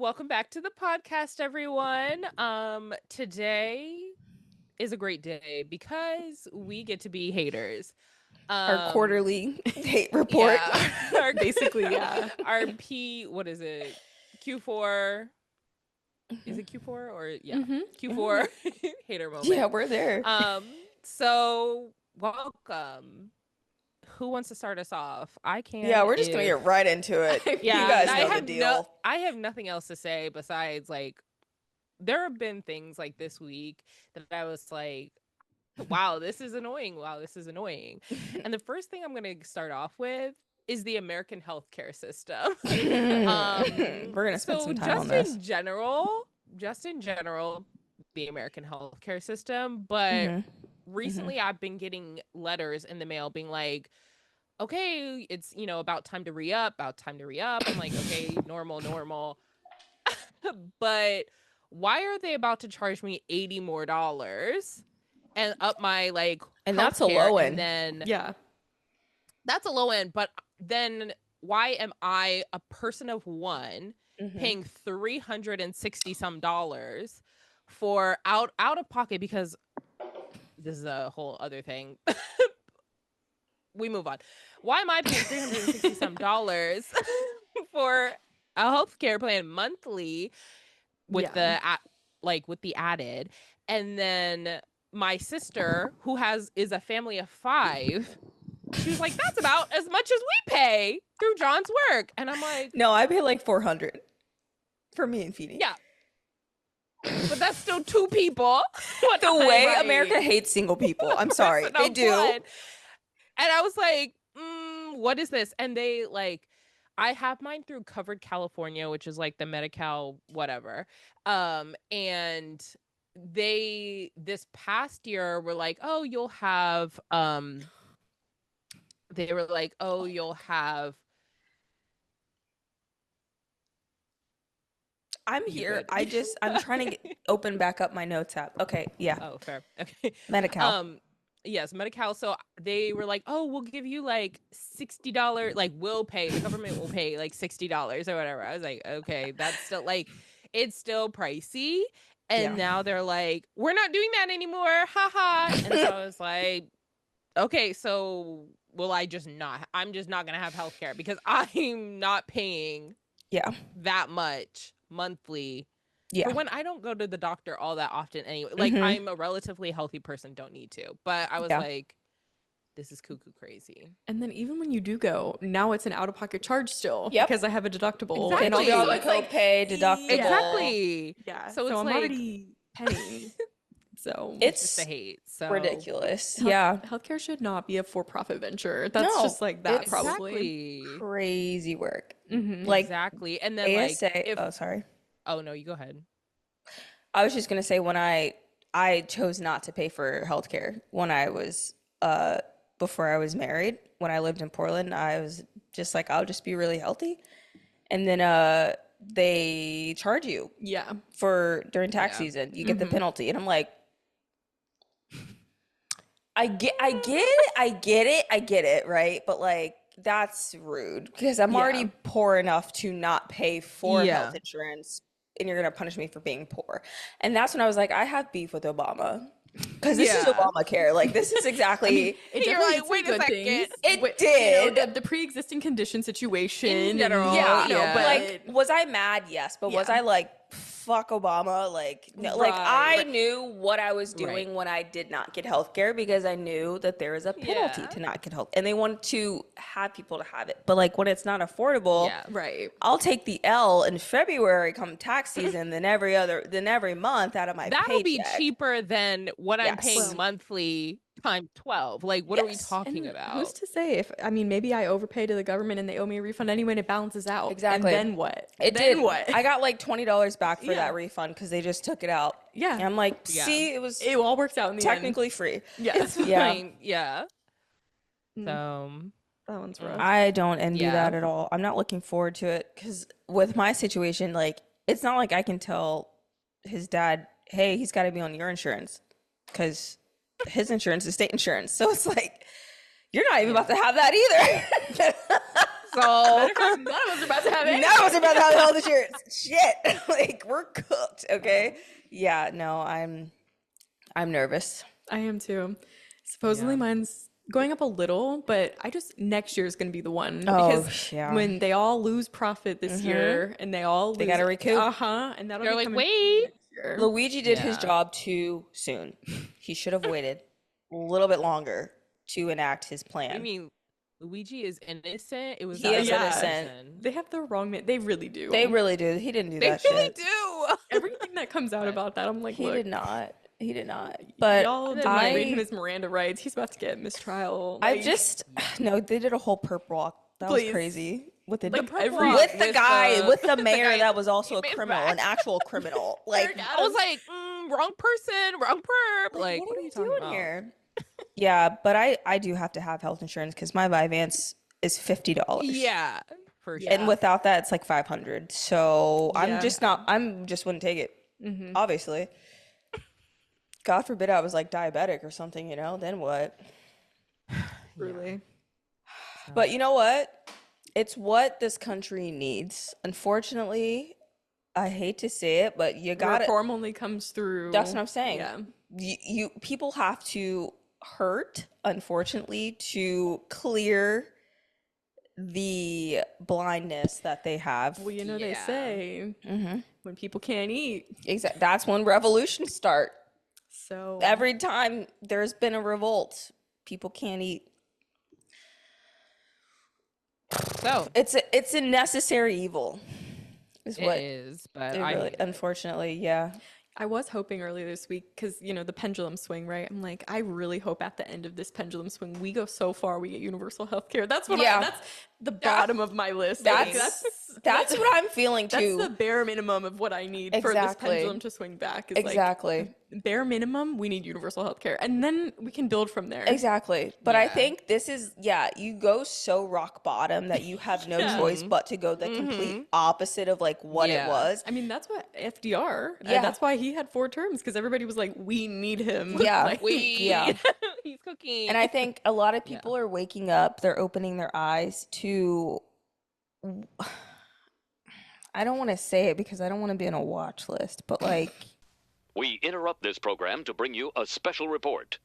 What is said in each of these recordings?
welcome back to the podcast, everyone. Today is a great day because we get to be haters. Our quarterly hate report. Yeah, Basically, yeah. Our what is it? Q4. Is it Q4 or Q4 hater moment? Yeah, we're there. So welcome. Who wants to start us off? I can. Yeah, we're just gonna get right into it. Yeah, you guys know the deal. I have nothing else to say besides like there have been things like this week that I was like, wow, this is annoying. Wow, this is annoying. And the first thing I'm gonna start off with is the American healthcare system. We're gonna spend some time on this. Just in general, the American healthcare system, but recently I've been getting letters in the mail being like, okay, it's, about time to re-up. I'm like, okay, normal. But why are they about to charge me $80 more and up my and that's a low end. And then yeah, that's a low end. But then why am I, a person of one, paying $360 some for out of pocket? Because this is a whole other thing. We move on. Why am I paying $360 some for a healthcare plan monthly with the added? And then my sister, who is a family of 5, she was like, that's about as much as we pay through John's work. And I'm like, no, I pay like $400 for me and Feeny. Yeah. But that's still 2 people. The way America hates single people. I'm sorry. They do. And I was like, what is this? And they I have mine through Covered California, which is like the Medi-Cal whatever. And they this past year were like, oh, you'll have they were like, oh, you'll have. I'm here. I'm trying to open back up my notes app. Okay, yeah. Oh, fair. Okay. Medi-Cal. Yes, Medi-Cal. So they were like, oh, we'll give you like $60, the government will pay like $60 or whatever. I was like, okay, that's still it's still pricey. And now they're like, we're not doing that anymore. Haha. And so I was like, okay, so I'm just not going to have healthcare because I'm not paying that much monthly for when I don't go to the doctor all that often anyway. I'm a relatively healthy person, don't need to. But I was like, this is cuckoo crazy. And then even when you do go, now it's an out-of-pocket charge still because I have a deductible. Exactly. And all the copay, deductible. Exactly. Yeah. So it's I'm already paying. So it's just a hate. So ridiculous. Healthcare should not be a for-profit venture. That's just like that. Probably crazy work. Exactly. And then ASA. Sorry. Oh no, you go ahead. I was just gonna say when I chose not to pay for healthcare when I was before I was married. When I lived in Portland, I was just like, I'll just be really healthy, and then they charge you for during tax season. You get the penalty, and I'm like, I get it, right? But that's rude because I'm already poor enough to not pay for health insurance, and you're gonna punish me for being poor. And that's when I was like, I have beef with Obama because this is Obamacare. This is exactly. It You're definitely like, wait a second. It did the pre-existing condition situation in general. But was I mad? Yes, but was I like, fuck Obama? I knew what I was doing when I did not get healthcare because I knew that there is a penalty to not get health, and they want to have people to have it. But when it's not affordable, I'll take the L in February come tax season than every month out of my paycheck. That'll be cheaper than what I'm paying monthly times 12. What are we talking about? Who's to say maybe I overpay to the government and they owe me a refund anyway and it balances out. Exactly. And then what? I got $20 back for that refund because they just took it out. Yeah. And I'm like, see, it all works out in the technically end. free. Yeah. It's fine. Yeah. So that one's rough. I don't envy that at all. I'm not looking forward to it because with my situation, it's not like I can tell his dad, hey, he's got to be on your insurance because his insurance is state insurance. So it's like, you're not even about to have that either. So none of us are about to have it. None of us are about to have health insurance. Shit. Like, we're cooked, okay? Yeah, no, I'm nervous. I am too. Supposedly mine's going up a little, but next year is going to be the one because when they all lose profit this year and they got to recoup. And that'll they're be like, coming wait. next year. Luigi did his job too soon. He should have waited a little bit longer to enact his plan. I mean, Luigi is innocent. It was he is innocent. They have the wrong man. They really do. They really do. He didn't do that shit. They really do. Everything that comes out about that, I'm like, he did not. He did not. But y'all did not read him his Miranda rights. He's about to get mistrial. Like, no, they did a whole perp walk. That was crazy. With the guy, with the mayor that was also a criminal, an actual criminal. Like, I was like, wrong person, wrong perp. Like, what are you doing here? Yeah, but I do have to have health insurance because my Vyvanse is $50. Yeah, for sure. And without that, it's like $500. So I'm just wouldn't take it. Obviously. God forbid I was like diabetic or something, then what? Really? But you know what? It's what this country needs. Unfortunately, I hate to say it, but you got to reform only comes through. That's what I'm saying. Yeah. You people have to hurt, unfortunately, to clear the blindness that they have. Well, they say when people can't eat, exactly, that's when revolutions start. So every time there's been a revolt, people can't eat. So it's a necessary evil. It is, but unfortunately, yeah. I was hoping earlier this week because, the pendulum swing, right? I'm like, I really hope at the end of this pendulum swing, we go so far, we get universal health care. That's what that's the bottom of my list. That's what I'm feeling too. That's the bare minimum of what I need for this pendulum to swing back. Is like, bare minimum, we need universal health care. And then we can build from there. Exactly. But I think this is, you go so rock bottom that you have no choice but to go the complete opposite of like what it was. I mean, that's what FDR, that's why he had 4 terms, because everybody was like, we need him. Yeah. Like, he's cooking. And I think a lot of people are waking up, they're opening their eyes to, I don't want to say it because I don't want to be on a watch list, but like, we interrupt this program to bring you a special report.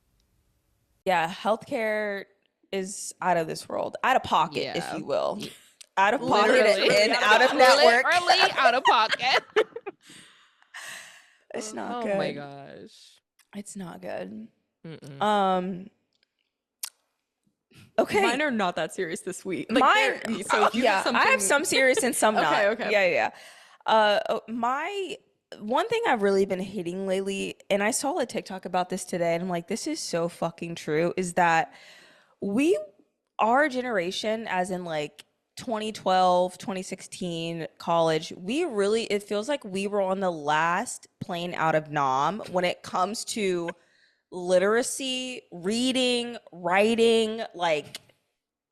Yeah, healthcare is out of this world, out of pocket, if you will. Out of pocket and out of network. Literally out of pocket. It's not good. Oh my gosh. It's not good. Okay. Mine are not that serious this week. Like, mine, so I have some serious and some not. Okay. Yeah. My one thing I've really been hating lately, and I saw a TikTok about this today, and I'm like, this is so fucking true, is that our generation, as in like 2012, 2016, college, it feels like we were on the last plane out of Nam when it comes to literacy, reading, writing, like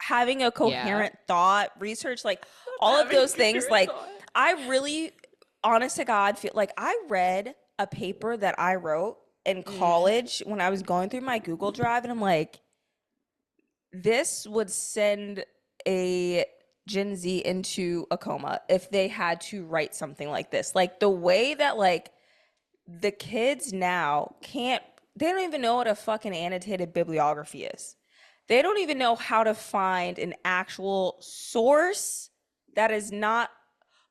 having a coherent thought, research, like all of those things. Like I really, honest to God, feel like I read a paper that I wrote in college when I was going through my Google Drive, and I'm like, this would send a Gen Z into a coma if they had to write something like this. Like the way that like the kids now they don't even know what a fucking annotated bibliography is. They don't even know how to find an actual source that is not,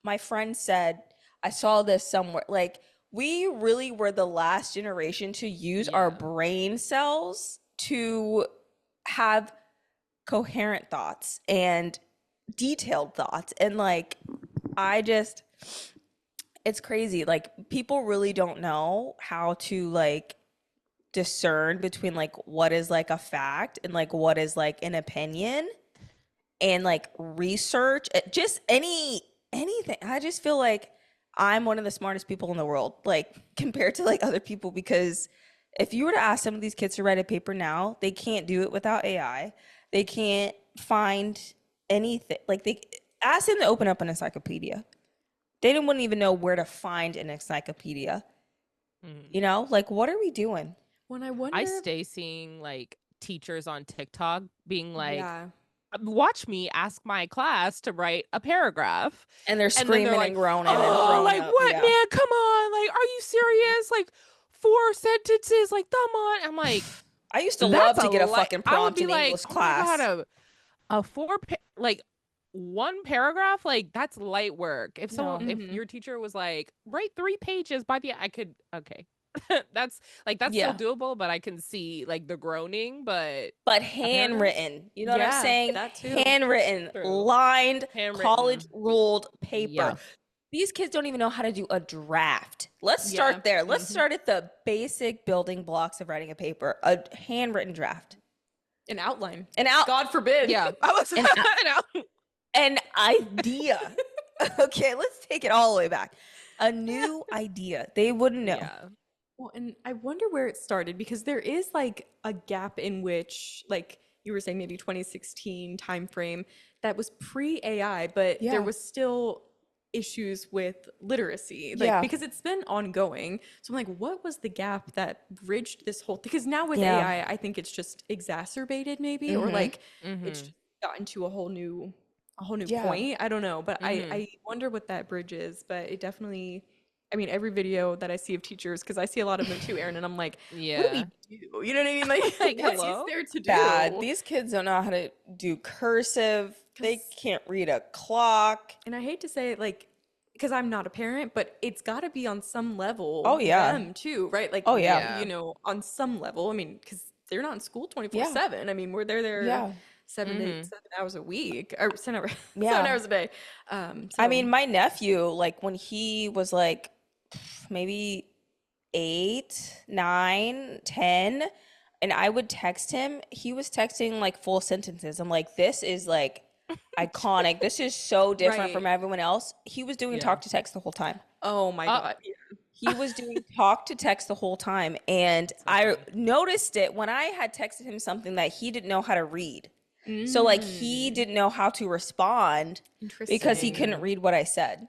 my friend said, I saw this somewhere. Like we really were the last generation to use our brain cells to have coherent thoughts and detailed thoughts. And like, it's crazy. Like people really don't know how to like discern between like what is like a fact and like what is like an opinion and like research, just anything. I just feel like I'm one of the smartest people in the world, like compared to like other people, because if you were to ask some of these kids to write a paper now, they can't do it without AI. They can't find anything. Like they ask them to open up an encyclopedia. They wouldn't even know where to find an encyclopedia. Like what are we doing? When I wonder, I stay seeing like teachers on TikTok being like, watch me ask my class to write a paragraph. And they're screaming and, like, groaning. Oh, like, what, man? Come on. Like, are you serious? Like, 4 sentences. Like, come on. I'm like, I used to love to get a fucking prompt in like, English class. Oh my God, a 4, like, 1 paragraph, like, that's light work. If someone, if your teacher was like, write 3 pages by the, I could, okay. that's still doable, but I can see like the groaning, but handwritten, you know what I'm saying? That too. Handwritten, lined, college ruled paper. Yeah. These kids don't even know how to do a draft. Let's start there. Let's start at the basic building blocks of writing a paper. A handwritten draft. An outline. God forbid. Yeah. An idea. Okay, let's take it all the way back. A new idea. They wouldn't know. Yeah. Well, and I wonder where it started, because there is like a gap in which, like you were saying, maybe 2016 timeframe that was pre-AI, but there was still issues with literacy, like because it's been ongoing. So I'm like, what was the gap that bridged this whole thing? Because now with AI, I think it's just exacerbated, maybe, or like it's just gotten to a whole new point. I don't know, but I wonder what that bridge is. But it definitely. I mean, every video that I see of teachers, because I see a lot of them too, Erin, and I'm like, what do we do? You know what I mean? Like what is there to do? Bad. These kids don't know how to do cursive. They can't read a clock. And I hate to say it, like, because I'm not a parent, but it's got to be on some level. Oh, yeah. Them too, right? Like, you know, on some level. I mean, because they're not in school 24/7. I mean, they're there 7 hours a week, or 7 hours, 7 hours a day. I mean, my nephew, like when he was like maybe 8, 9, 10, and I would text him, he was texting like full sentences. I'm like, this is like iconic. This is so different from everyone else. He was doing talk to text the whole time. Oh my God. He was doing talk to text the whole time. And I noticed it when I had texted him something that he didn't know how to read. So like he didn't know how to respond because he couldn't read what I said.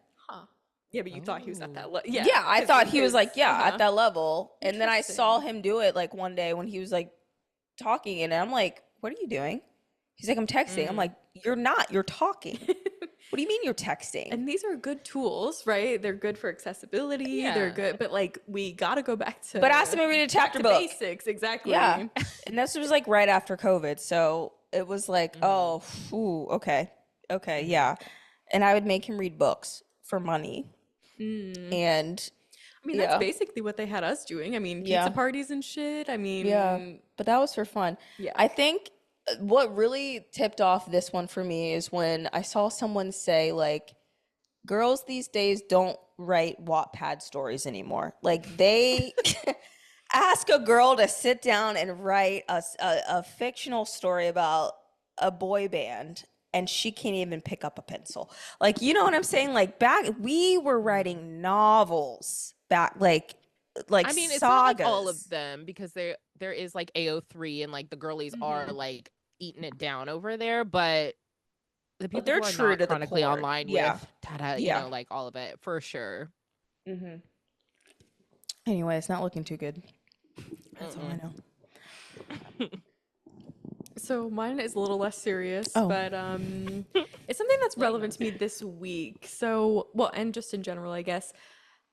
Yeah, but you thought he was at that level. Yeah, I thought he was like, at that level. And then I saw him do it like one day when he was like talking, and I'm like, what are you doing? He's like, I'm texting. I'm like, you're not, you're talking. What do you mean you're texting? And these are good tools, right? They're good for accessibility. They're good, but like we got to go back to. But ask him to read a chapter book. Basics, exactly. Yeah, and this was like right after COVID, so it was like, okay, yeah. And I would make him read books for money. And I mean, that's basically what they had us doing. I mean, pizza parties and shit. I mean, but that was for fun. Yeah, I think what really tipped off this one for me is when I saw someone say like, girls these days don't write Wattpad stories anymore. Like they ask a girl to sit down and write a fictional story about a boy band, and she can't even pick up a pencil. Like, you know what I'm saying? Like back, we were writing novels back, like I mean, it's not like all of them, because there is like AO3 and like the girlies are like eating it down over there, but the people they're who are true not to chronically the core. online with you know, like all of it for sure. Anyway, it's not looking too good. That's all I know. So mine is a little less serious, but it's something that's relevant to me this week. So, well, and just in general, I guess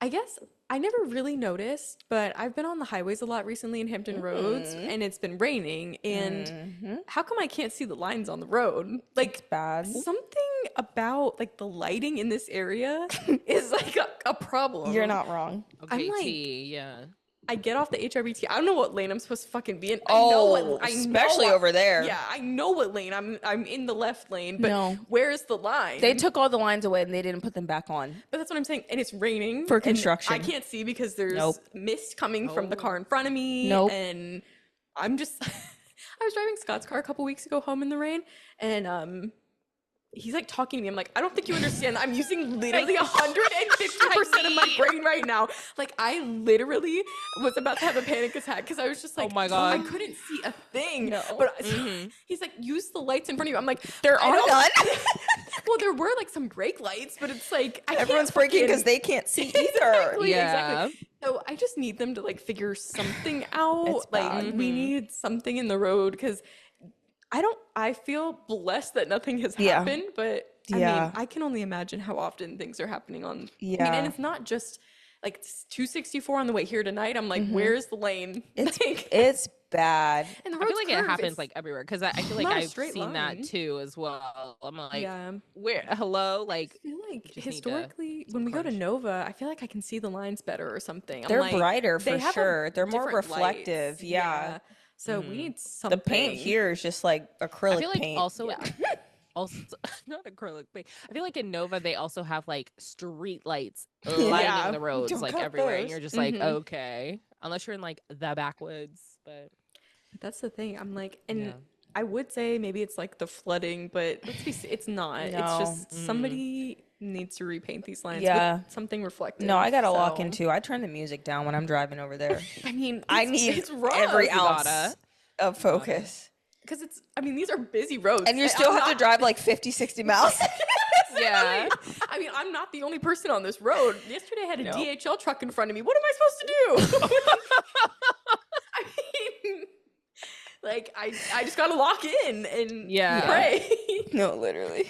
I never really noticed, but I've been on the highways a lot recently in Hampton Roads, and it's been raining. And how come I can't see the lines on the road? Like, it's bad. Something about like the lighting in this area is like a problem. You're not wrong. Okay, I'm like, yeah. I get off the HRBT. I don't know what lane I'm supposed to fucking be in. Especially over there. Yeah, I know what lane. I'm in the left lane, but where's the line? They took all the lines away and they didn't put them back on. But that's what I'm saying. And it's raining. For construction. I can't see because there's mist coming from the car in front of me. And I'm just... I was driving Scott's car a couple weeks ago home in the rain, and he's like talking to me. I'm like, I don't think you understand. I'm using literally 150% of my brain right now. Like, I literally was about to have a panic attack because I was just like, oh my God, I couldn't see a thing. But he's like, use the lights in front of you. I'm like, there are none. Well, there were like some brake lights, but it's like everyone's braking because they can't see either. Exactly. So I just need them to like figure something out. Like, we need something in the road because I feel blessed that nothing has happened, but I mean, I can only imagine how often things are happening on. I mean, and it's not just like 264 on the way here tonight. I'm like, where's the lane? It's bad. And the I road's feel like curved. it happens like everywhere because I feel like I've seen that too as well. I'm like, where? Hello, like. I feel like historically, when we go to Nova, I feel like I can see the lines better or something. They're brighter for sure. They're more reflective. Yeah. So we need something. The paint here is just like acrylic I feel like paint. also not acrylic paint. I feel like in Nova they also have like street lights lining the roads like everywhere, and you're just like, okay, unless you're in like the backwoods. But that's the thing. I'm like, and I would say maybe it's like the flooding, but it's not. No. It's just somebody needs to repaint these lines with something reflective. No, I gotta lock into. I turn the music down when I'm driving over there. I mean, I need every ounce of focus. Because these are busy roads. And you still have to drive like 50, 60 miles. Yeah. I mean, I'm not the only person on this road. Yesterday I had a DHL truck in front of me. What am I supposed to do? I mean, like, I just got to lock in and pray. No, literally.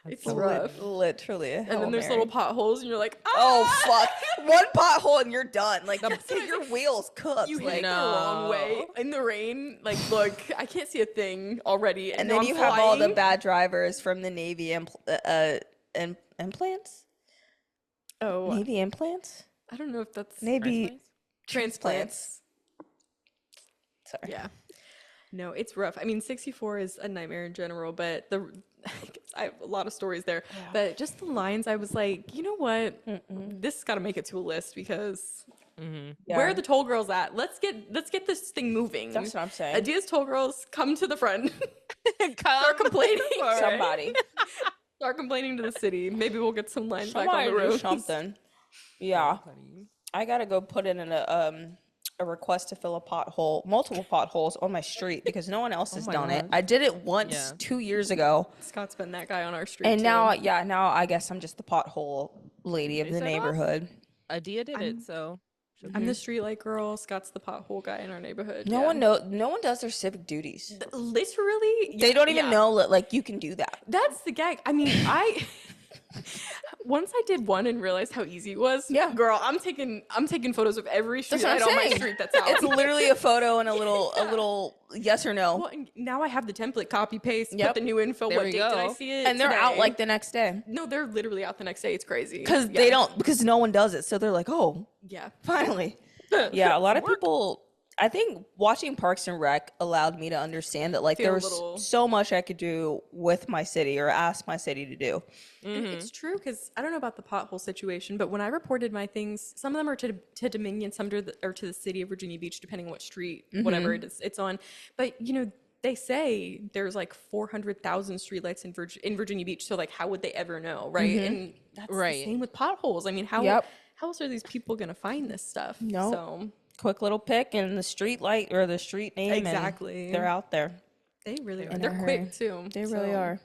It's rough. Literally. And then there's little potholes, and you're like, oh, fuck. One pothole and you're done. Like, your wheels cooked. You hit the wrong way in the rain. Like, look, I can't see a thing already. And then you have all the bad drivers from the Navy implants. Oh. Navy implants? I don't know if that's... Navy transplants. Sorry. Yeah. No, it's rough. I mean, 64 is a nightmare in general, but I have a lot of stories there. Yeah. But just the lines, I was like, you know what? This has got to make it to a list because where are the toll girls at? Let's get this thing moving. That's what I'm saying. Adia's toll girls, come to the front. Start complaining. Somebody. Start complaining to the city. Maybe we'll get some lines back on the road. Something. Yeah. I got to go put in a request to fill multiple potholes on my street because no one else has done it. I did it once 2 years ago. Scott's been that guy on our street. And now I guess I'm just the pothole lady of the neighborhood. Adia did it, so I'm the street light girl. Scott's the pothole guy in our neighborhood. No one does their civic duties. Literally, they don't even know that like you can do that. That's the gag. I mean, once I did one and realized how easy it was. Yeah, girl, I'm taking photos of every street light on my street that's out. It's literally a photo and a little yes or no. Well, and now I have the template, copy paste, put the new info. What date did I see it? And they're out like the next day. No, they're literally out the next day. It's crazy because because no one does it, so they're like, oh yeah, finally. Yeah, a lot of people. I think watching Parks and Rec allowed me to understand that like there was so much I could do with my city or ask my city to do. It's true because I don't know about the pothole situation, but when I reported my things, some of them are to Dominion, some to the city of Virginia Beach, depending on what street, whatever it's on. But they say there's like 400,000 streetlights in Virginia Beach, so like how would they ever know, right? And that's the same with potholes. I mean, how else are these people gonna find this stuff? No. So quick little pick and the street light or the street name. Exactly. They're out there. They really are. They're quick too. They really are.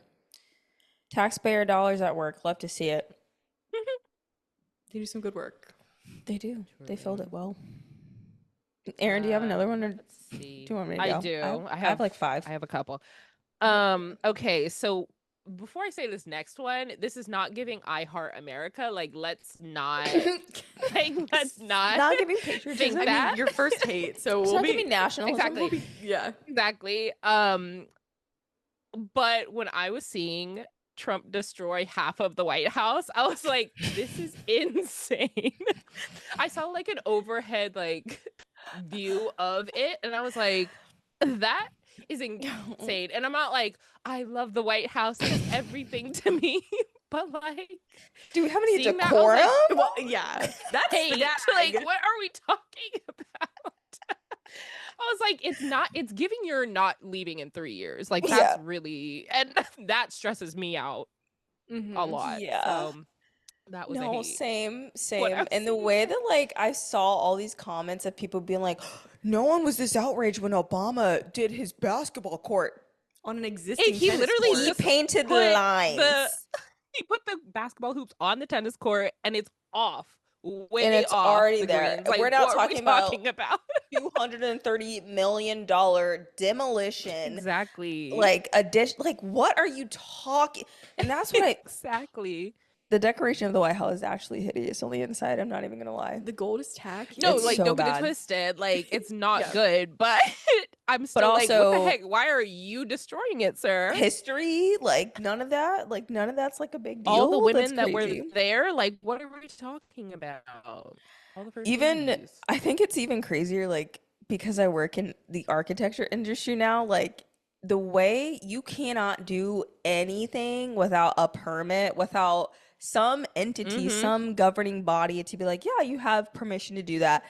Taxpayer dollars at work. Love to see it. They do some good work. They do. They filled it well. Aaron, do you have another one? Or do you want me to go? I do. I have like 5. I have a couple. Okay, so before I say this next one, this is not giving I Heart America. Like, let's not not giving patriotism. I mean, your first hate. So we'll be national. Exactly. Exactly. But when I was seeing Trump destroy half of the White House, I was like, this is insane. I saw like an overhead like view of it, and I was like, that is insane. And I'm not like, I love the White House, it's everything to me. But like, do we have any decorum? Like, well, yeah, that's hate. Like, what are we talking about? I was like, it's giving you're not leaving in 3 years. Like, that's really, and that stresses me out a lot. Yeah. So that was a hate. Same. And the way that like I saw all these comments of people being like, no one was this outraged when Obama did his basketball court on an existing he literally court. He painted the lines. He put the basketball hoops on the tennis court and it's off way and it's off already the there. greens. Like, We're not what are we talking about $230 million demolition. Exactly. Like like what are you talking? And that's what exactly. The decoration of the White House is actually hideous on the inside. I'm not even gonna lie. The gold is tacky. No, It's like so don't get bad. it twisted. Like it's not Yeah. good, but I'm still But like, what also- the heck? Why are you destroying it, sir? History, like none of that. Like none of that's like a big deal. All the women That's that were crazy. there, like, what are we talking about? All the first Even ladies. I think it's even crazier, like because I work in the architecture industry now, like the way you cannot do anything without a permit, without some entity, some governing body to be like, yeah, you have permission to do that.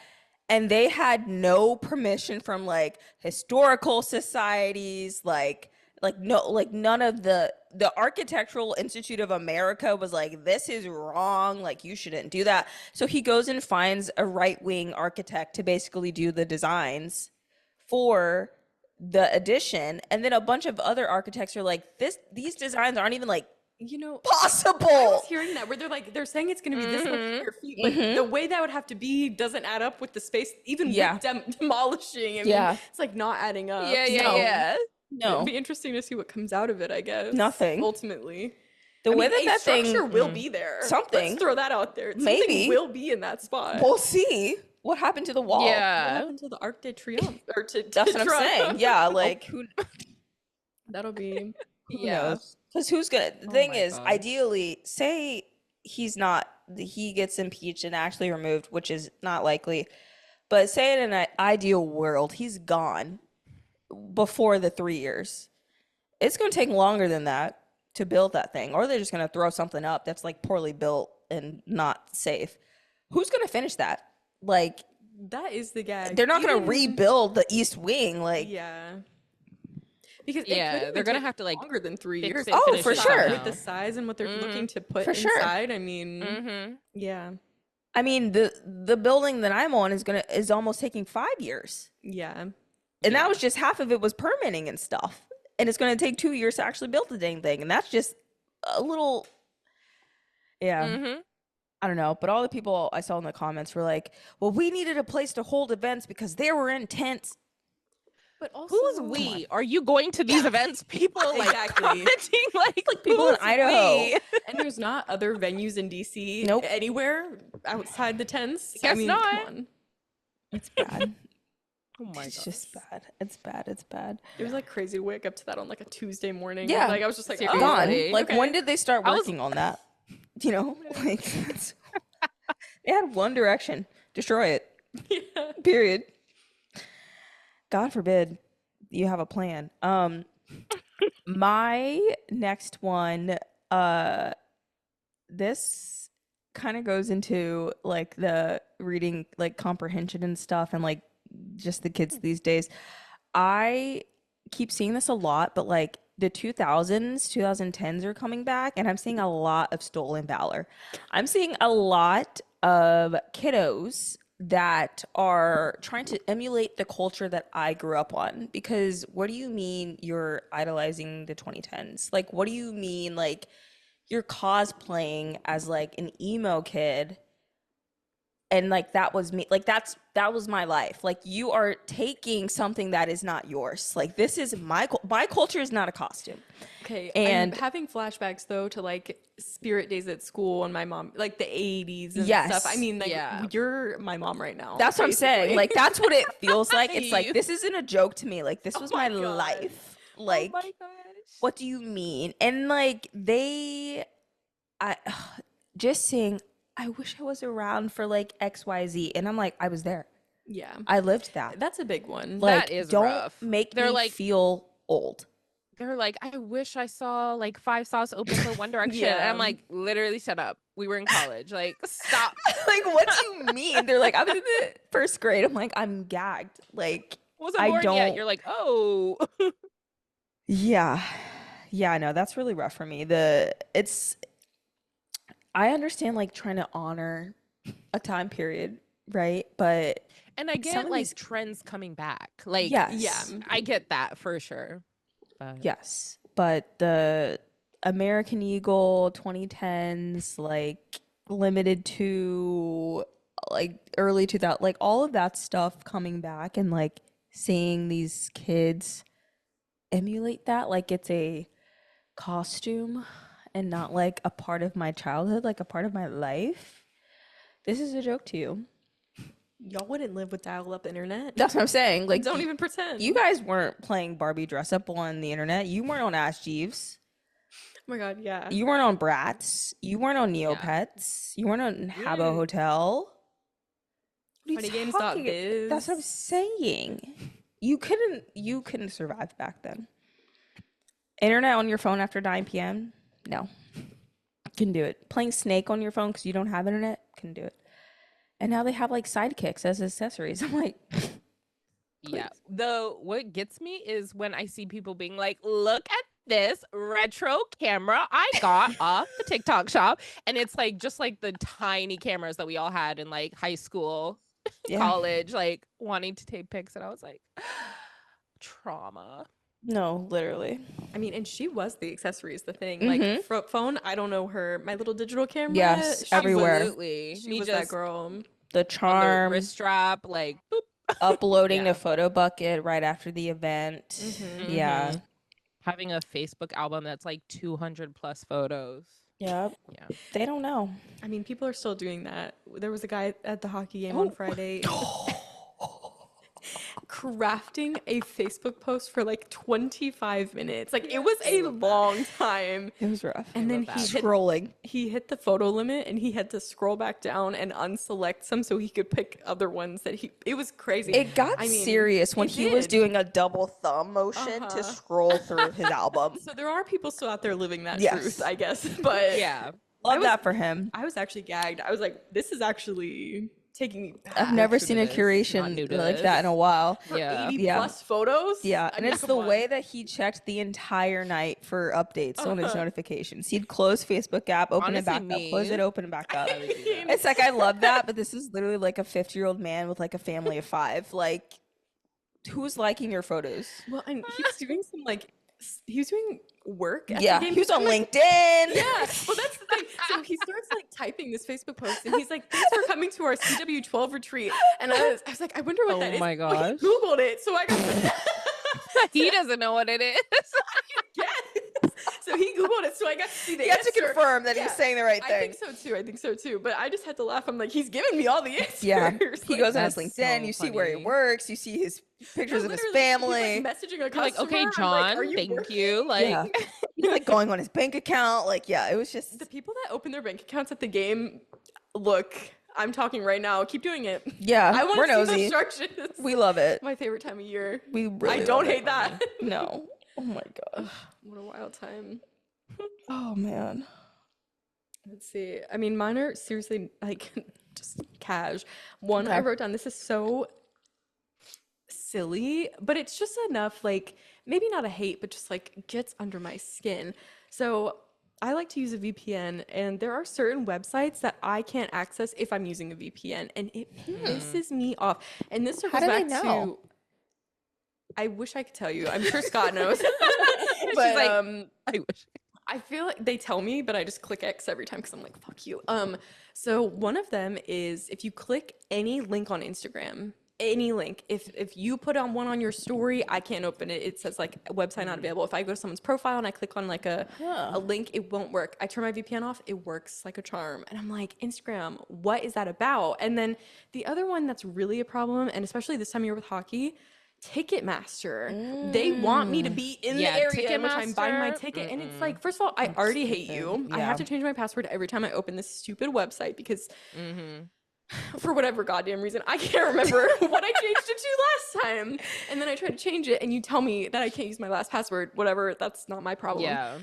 And they had no permission from like historical societies, like no, like none of the Architectural Institute of America was like, this is wrong, like you shouldn't do that. So he goes and finds a right-wing architect to basically do the designs for the addition, and then a bunch of other architects are like, these designs aren't even like possible. I was hearing that where they're saying it's going to be this much square feet, but the way that would have to be doesn't add up with the space, even with demolishing. I mean, it's like not adding up. No. It'd be interesting to see what comes out of it, I guess. Nothing. Ultimately. The way that that structure thing will be there. Something. Let's throw that out there. Maybe. Something will be in that spot. We'll see what happened to the wall. What Yeah. happened to the Arc de Triomphe? Or to That's what I'm Trump? saying. Yeah, like That'll be. who knows? Because who's gonna? The thing is, ideally, say he gets impeached and actually removed, which is not likely. But say in an ideal world, he's gone before the 3 years. It's gonna take longer than that to build that thing, or they're just gonna throw something up that's like poorly built and not safe. Who's gonna finish that? Like That is the gag. they're not gonna rebuild the East Wing. Like because they're gonna have to like longer than 3 fix years. it, Oh, finish for it sure. somehow. With the size and what they're looking to put For sure. inside. I mean, yeah, I mean, the building that I'm on is almost taking 5 years, yeah. and that was just half of it was permitting and stuff, and it's gonna take 2 years to actually build the dang thing, and that's just a little, I don't know. But all the people I saw in the comments were like, "Well, we needed a place to hold events because they were in tents." But also, Who's we? Are you going to these events? People like Exactly. commenting like People in who's Idaho. we? And there's not other venues in DC Nope. anywhere outside the tents. Guess I mean, not. come on. It's bad. Oh my It's god. just bad. It's bad. It's bad. It was like crazy to wake up to that on like a Tuesday morning. Yeah. Like I was just like, Seriously. oh, Gone. Like okay. when did they start I was- working on that? You know, like they had one direction: destroy it. Yeah. Period. God forbid you have a plan. My next one, this kind of goes into like the reading, like comprehension and stuff, and like just the kids these days. I keep seeing this a lot, but like the 2010s are coming back, and I'm seeing a lot of stolen valor. I'm seeing a lot of kiddos that are trying to emulate the culture that I grew up on. Because what do you mean you're idolizing the 2010s? Like, what do you mean like you're cosplaying as like an emo kid? And like that was me, like that was my life. Like you are taking something that is not yours. Like this is my culture is not a costume. Okay, And- I'm having flashbacks though to like spirit days at school and my mom, like the 80s and Yes. stuff. I mean, like Yeah. you're my mom right now. That's what I'm saying. basically. Like that's what it feels like. It's like You- this isn't a joke to me. Like this was my my God. life. Like oh my gosh. what do you mean? And like just saying, I wish I was around for like XYZ. And I'm like, I was there. yeah, I lived that. that's a big one. Like, That is don't rough. make They're me like- feel old. They're like, I wish I saw like 5 Sauce open for One Direction. And Yeah. I'm like, literally shut up. We were in college. Like, stop. Like, what do you mean? They're like, I was in the first grade. I'm like, I'm gagged. Like, Wasn't I born don't- yet. You're like, oh. yeah. Yeah, no, that's really rough for me. I understand like trying to honor a time period, right? But And I Some get of like these- trends coming back. Like, yes. yeah. I get that for sure. But Yes. But the American Eagle 2010s, like limited to like early 2000, like all of that stuff coming back and like seeing these kids emulate that like it's a costume and not like a part of my childhood, like a part of my life. This is a joke to you. Y'all wouldn't live with dial-up internet. That's what I'm saying. Like, don't even pretend. You guys weren't playing Barbie dress up on the internet. You weren't on Ask Jeeves. Oh my god, yeah. You weren't on Bratz. You weren't on Neopets. You weren't on Habbo Hotel. Funnygames.biz. That's what I'm saying. You couldn't survive back then. Internet on your phone after 9 p.m. No. Couldn't do it. Playing Snake on your phone because you don't have internet. Couldn't do it. And now they have like sidekicks as accessories. I'm like, yeah. Though what gets me is when I see people being like, look at this retro camera I got off the TikTok shop. And it's like just like the tiny cameras that we all had in like high school, college, like wanting to take pics. And I was like, trauma. No, literally. I mean, and she was the accessories, the thing. Like, phone, I don't know her. My little digital camera. Yes, everywhere. Absolutely. She was that girl. The charm. The wrist strap, like, boop. Uploading to Photo Bucket right after the event. Yeah. Having a Facebook album that's like 200 plus photos. Yep. Yeah. They don't know. I mean, people are still doing that. There was a guy at the hockey game on Friday. Crafting a Facebook post for like 25 minutes. Like it was a long time. It was rough. And then he hit the photo limit and he had to scroll back down and unselect some so he could pick other ones that it was crazy. It got serious when he was doing a double thumb motion to scroll through his album. So there are people still out there living that truth, I guess. But yeah. Love that for him. I was actually gagged. I was like, this is actually taking me back. I've never seen a curation like that in a while. Yeah. 80 plus photos. Yeah. And it's the way that he checked the entire night for updates on his notifications. He'd close Facebook app, open it back up, close it, open it back up. It's like, I love that, but this is literally like a 50-year-old man with like a family of 5. Like, who's liking your photos? Well, and he was doing some he was doing work at the game. He was on LinkedIn. Yeah. Well, that's the thing. So he starts like typing this Facebook post and he's like, thanks for coming to our CW12 retreat. And I was like, I wonder what that is. Oh my gosh. Well, he Googled it. So I got he doesn't know what it is. Yes. So he Googled it. So I got to see the You have to confirm that he's saying the right thing. I think so too. But I just had to laugh. I'm like, he's giving me all the answers. Yeah. He like, goes on his LinkedIn. You see where he works. You see his pictures of his family. He's like messaging a customer. Like, okay, John, thank you. Like, he's like going on his bank account. Like, yeah, it was just the people that open their bank accounts at the game. Look, I'm talking right now. Keep doing it. Yeah, I want to see the instructions. We love it. My favorite time of year. We really I don't hate that. No. Oh my gosh. What a wild time. Oh man. Let's see. I mean, mine are seriously like just cash. One, I wrote down, this is so silly, but it's just enough, like maybe not a hate, but just like gets under my skin. So I like to use a VPN, and there are certain websites that I can't access if I'm using a VPN, and it pisses me off. And this circles back to, I wish I could tell you. I'm sure Scott knows. But like, I wish. I feel like they tell me, but I just click X every time because I'm like, fuck you. So one of them is if you click any link on Instagram, any link, if you put on one on your story, I can't open it. It says like website not available. If I go to someone's profile and I click on like a link, it won't work. I turn my VPN off, it works like a charm. And I'm like, Instagram, what is that about? And then the other one that's really a problem, and especially this time of year with hockey, Ticketmaster. They want me to be in the area in which I'm buying my ticket. And it's like, first of all, I already hate you. I have to change my password every time I open this stupid website because for whatever goddamn reason, I can't remember what I changed it to last time. And then I try to change it and you tell me that I can't use my last password. Whatever, that's not my problem. Yeah.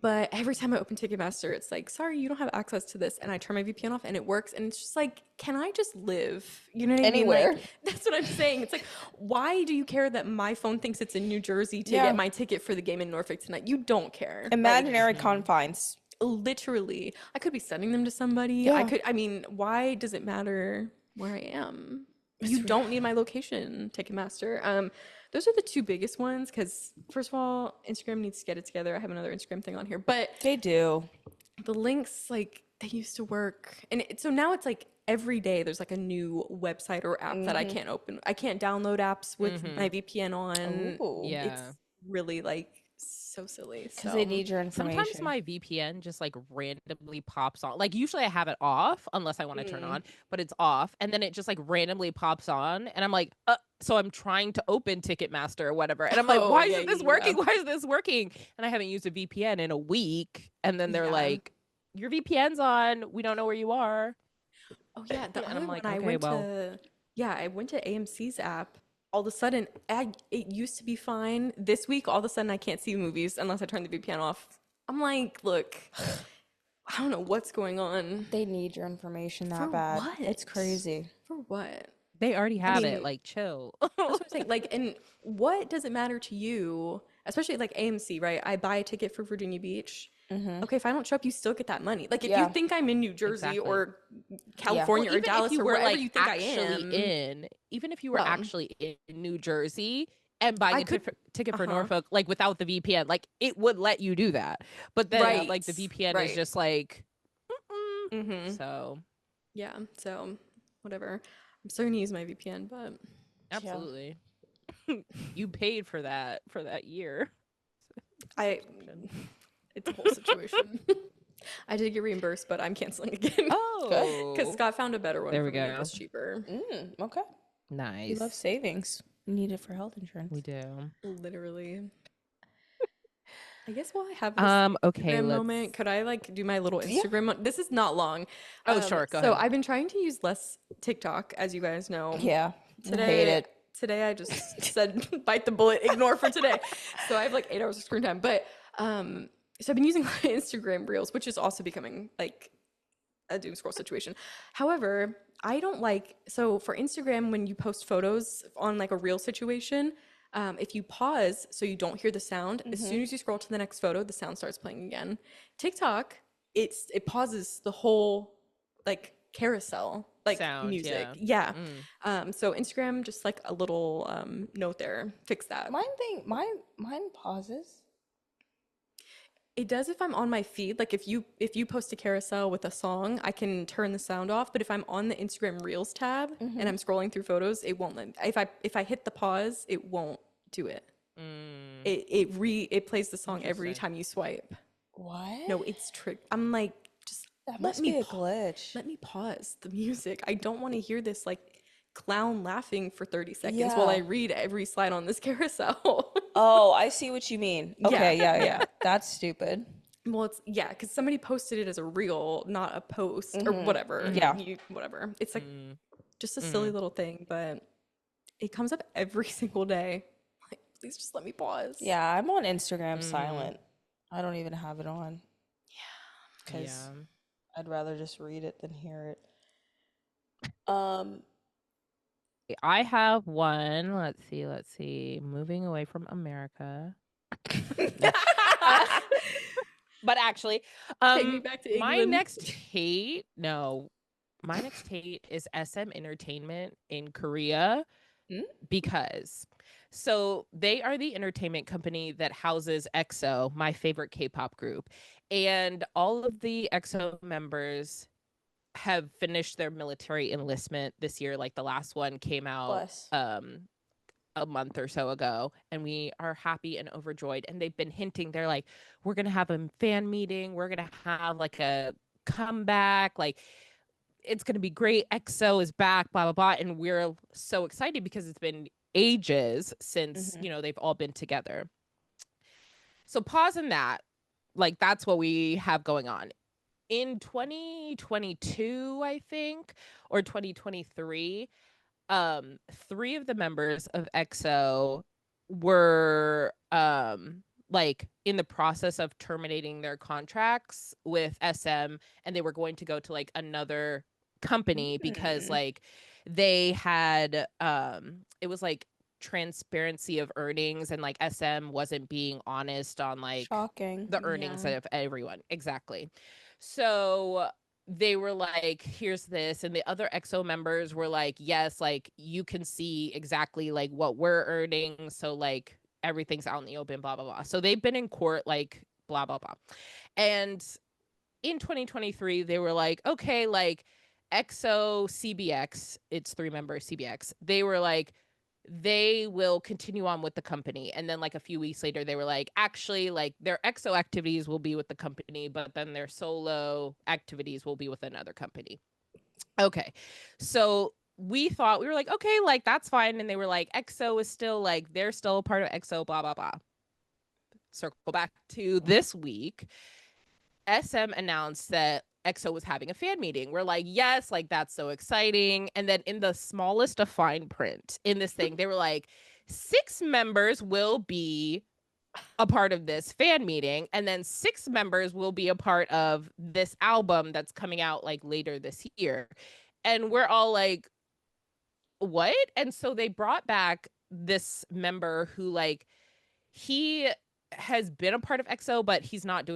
But every time I open Ticketmaster, it's like, sorry, you don't have access to this. And I turn my VPN off and it works. And it's just like, can I just live? You know what I mean? Anywhere. Like, that's what I'm saying. It's like, why do you care that my phone thinks it's in New Jersey to get my ticket for the game in Norfolk tonight? You don't care. Imaginary confines. Literally. I could be sending them to somebody. I mean, why does it matter where I am? You don't need my location, Ticketmaster. Those are the two biggest ones because, first of all, Instagram needs to get it together. I have another Instagram thing on here, but they do. The links, like, they used to work. And so now it's like every day there's like a new website or app that I can't open. I can't download apps with my VPN on. Ooh. It's really like so silly. Because they need your Sometimes information. my VPN just like randomly pops on. Like usually I have it off unless I want to turn on, but it's off. And then it just like randomly pops on. And I'm like, so I'm trying to open Ticketmaster or whatever. And I'm like, why isn't this working? Why is this working? And I haven't used a VPN in a week. And then they're like, your VPN's on. We don't know where you are. Oh yeah. The And other I'm like, one I okay, went well. to, I went to AMC's app. All of a sudden, it used to be fine. This week, all of a sudden, I can't see movies unless I turn the VPN off. I'm like, look, I don't know what's going on. They need your information that For bad. what? It's crazy. For what? They already have it. Like, chill. That's what I'm saying. Like, and what does it matter to you? Especially like AMC, right? I buy a ticket for Virginia Beach. Okay, if I don't show up, you still get that money. Like, if you think I'm in New Jersey or California or Dallas or wherever you think I am, even if you were actually in New Jersey and buying a ticket for Norfolk, like without the VPN, like it would let you do that. But then, like the VPN is just like, so yeah. So whatever. I'm still gonna use my VPN, but absolutely, you paid for that year. It's a whole situation. I did get reimbursed, but I'm canceling again. Oh, because Scott found a better one. There we for me. go. It was cheaper. Okay. Nice. We love savings. We need it for health insurance. We do. Literally. I guess while I have this Instagram moment, could I like do my little Instagram? This is not long. Oh, sure. Go ahead. So I've been trying to use less TikTok, as you guys know. Yeah. Today, I hate it. Today I just said bite the bullet, ignore for today. So I have like 8 hours of screen time. But so I've been using my Instagram Reels, which is also becoming like a doom scroll situation. However, I don't like, so for Instagram, when you post photos on like a reel situation, if you pause so you don't hear the sound, as soon as you scroll to the next photo, the sound starts playing again. TikTok, it pauses the whole like carousel, like sound, music. So Instagram, just like a little note there, fix that. Mine pauses. It does if I'm on my feed. Like if you post a carousel with a song, I can turn the sound off. But if I'm on the Instagram Reels tab and I'm scrolling through photos, it won't let me. If I hit the pause, it won't do it. It plays the song every time you swipe. What? No, it's trick. I'm like, just that must be a glitch. Let me pause the music. I don't want to hear this like clown laughing for 30 seconds while I read every slide on this carousel. Oh, I see what you mean. Okay, yeah. That's stupid. Well, it's because somebody posted it as a reel, not a post or whatever. Whatever. It's like just a silly little thing, but it comes up every single day. Like, please just let me pause. Yeah, I'm on Instagram silent. I don't even have it on. Yeah, because I'd rather just read it than hear it. I have one. Let's see. Moving away from America. But actually, take me back to England. My next hate is SM Entertainment in Korea because so they are the entertainment company that houses EXO, my favorite K-pop group, and all of the EXO members have finished their military enlistment this year. Like the last one came out a month or so ago, and we are happy and overjoyed. And they've been hinting, they're like, we're gonna have a fan meeting, we're gonna have like a comeback, like it's gonna be great, EXO is back, blah blah blah. And we're so excited because it's been ages since they've all been together. So pausing that, like that's what we have going on. In 2022, I think, or 2023, 3 of the members of EXO were like in the process of terminating their contracts with SM, and they were going to go to like another company because like they had it was like transparency of earnings, and like SM wasn't being honest on like the earnings of everyone. Exactly. So they were like, here's this, and the other EXO members were like, yes, like you can see exactly like what we're earning, so like everything's out in the open, blah blah blah. So they've been in court, like blah blah blah. And in 2023, they were like, okay, like EXO CBX, it's 3-member CBX. They were like, they will continue on with the company. And then like a few weeks later, they were like, actually, like their EXO activities will be with the company, but then their solo activities will be with another company. Okay. So we were like, okay, like that's fine. And they were like, EXO is still like, they're still a part of EXO, blah, blah, blah. Circle back to this week. SM announced that EXO was having a fan meeting. We're like, yes, like that's so exciting. And then in the smallest of fine print in this thing, they were like, 6 members will be a part of this fan meeting, and then 6 members will be a part of this album that's coming out like later this year. And we're all like, what? And so they brought back this member who like he has been a part of EXO, but he's not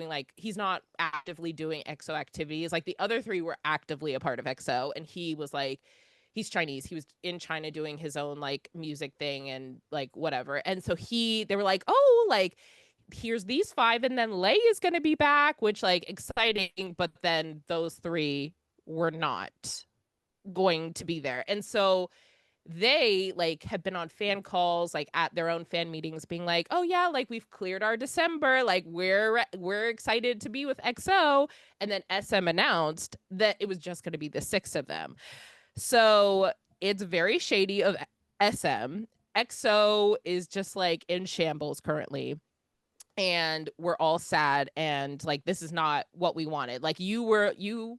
actively doing EXO activities. Like the other 3 were actively a part of EXO, and he was like, he's Chinese. He was in China doing his own like music thing and like whatever. And so they were like, oh, like here's these 5, and then Lay is going to be back, which like exciting. But then those 3 were not going to be there. And so they like have been on fan calls, like at their own fan meetings, being like, oh yeah, like we've cleared our December, like we're excited to be with EXO. And then SM announced that it was just going to be the 6 of them. So it's very shady of SM. EXO is just like in shambles currently, and we're all sad, and like this is not what we wanted. Like you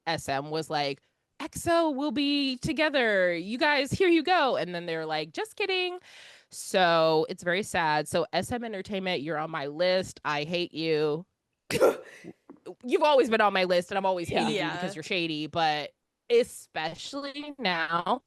SM was like, EXO will be together. You guys, here you go. And then they're like, just kidding. So it's very sad. So SM Entertainment, you're on my list. I hate you. You've always been on my list, and I'm always hated you because you're shady. But especially now,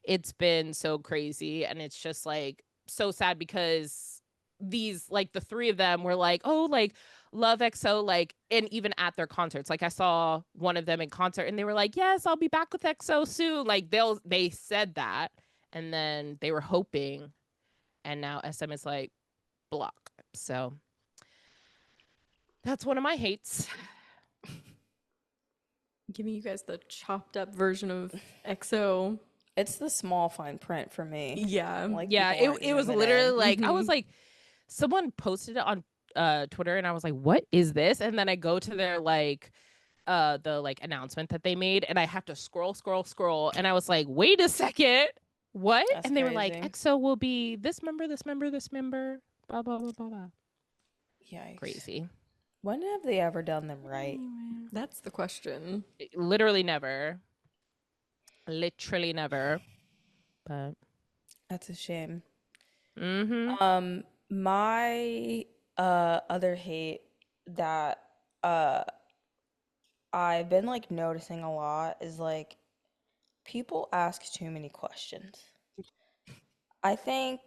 it's been so crazy. And it's just like so sad because these, like the 3 of them were like, oh, like, love EXO, like, and even at their concerts, like I saw one of them in concert and they were like, yes, I'll be back with EXO soon. Like they said that, and then they were hoping, and now SM is like block. So that's one of my hates. Giving you guys the chopped up version of EXO. It's the small fine print for me. Yeah. Like, yeah, it was literally like, I was like, someone posted it on Twitter, and I was like, what is this? And then I go to their like the like announcement that they made, and I have to scroll, and I was like, wait a second, what? That's and they crazy. were like, EXO will be this member, blah blah blah blah blah. Yikes. Crazy. When have they ever done them right? That's the question. Literally never. Literally never. But that's a shame. Mm-hmm. My other hate that I've been like noticing a lot is like people ask too many questions. I think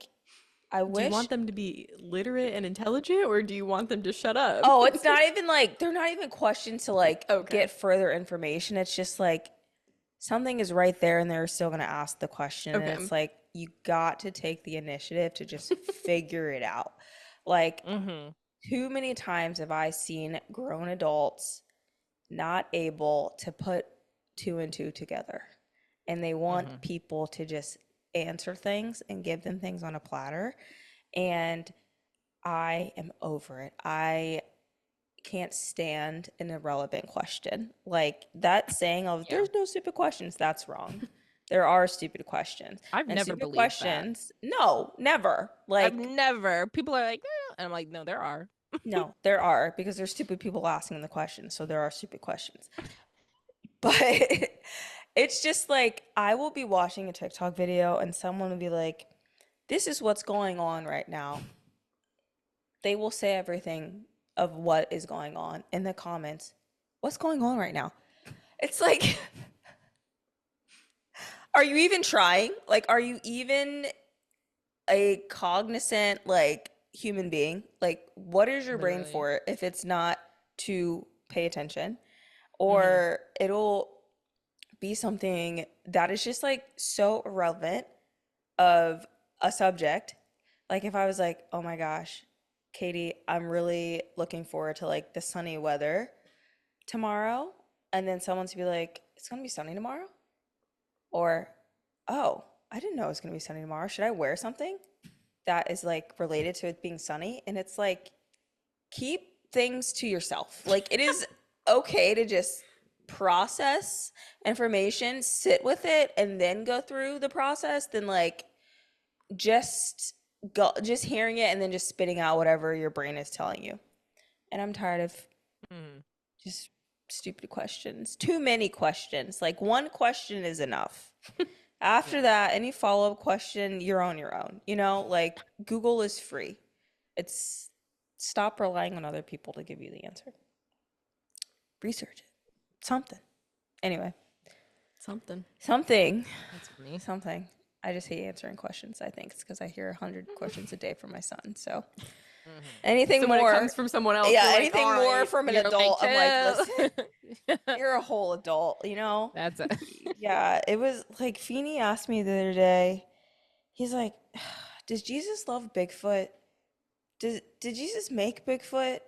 I wish. Do you want them to be literate and intelligent, or do you want them to shut up? Oh, it's not even like they're not even questions to like get further information. It's just like something is right there and they're still gonna ask the question. And it's like you got to take the initiative to just figure it out. Like too many times have I seen grown adults not able to put 2 and 2 together, and they want people to just answer things and give them things on a platter, and I am over it. I can't stand an irrelevant question. Like that saying of there's no stupid questions, that's wrong. There are stupid questions. I've never believed questions. That. No, never. Like I've never. People are like, eh. And I'm like, no, there are. No, there are, because there's stupid people asking the questions, so there are stupid questions. But it's just like I will be watching a TikTok video and someone will be like, this is what's going on right now. They will say everything of what is going on in the comments. What's going on right now? It's like, are you even trying? Like, are you even a cognizant, like, human being? Like, what is your brain for if it's not to pay attention? Or it'll be something that is just like so irrelevant of a subject. Like if I was like, oh my gosh, Katie, I'm really looking forward to like the sunny weather tomorrow, and then someone's be like, it's gonna be sunny tomorrow, or oh, I didn't know it was gonna be sunny tomorrow. Should I wear something that is like related to it being sunny? And it's like, keep things to yourself. Like, it is okay to just process information, sit with it, and then go through the process than like just hearing it and then just spitting out whatever your brain is telling you. And I'm tired of just stupid questions. Too many questions. Like, one question is enough. After that, any follow-up question, you're on your own. You know, like, Google is free. Stop relying on other people to give you the answer. Research it. Something. Anyway. Something. That's funny. Something. I just hate answering questions. I think it's because I hear 100 questions a day from my son. So anything more, when it comes from someone else. Yeah, like, anything more from an adult, I'm like, listen, you're a whole adult, you know? That's it. Yeah, it was like Feeney asked me the other day. He's like, does Jesus love Bigfoot? Did Jesus make Bigfoot?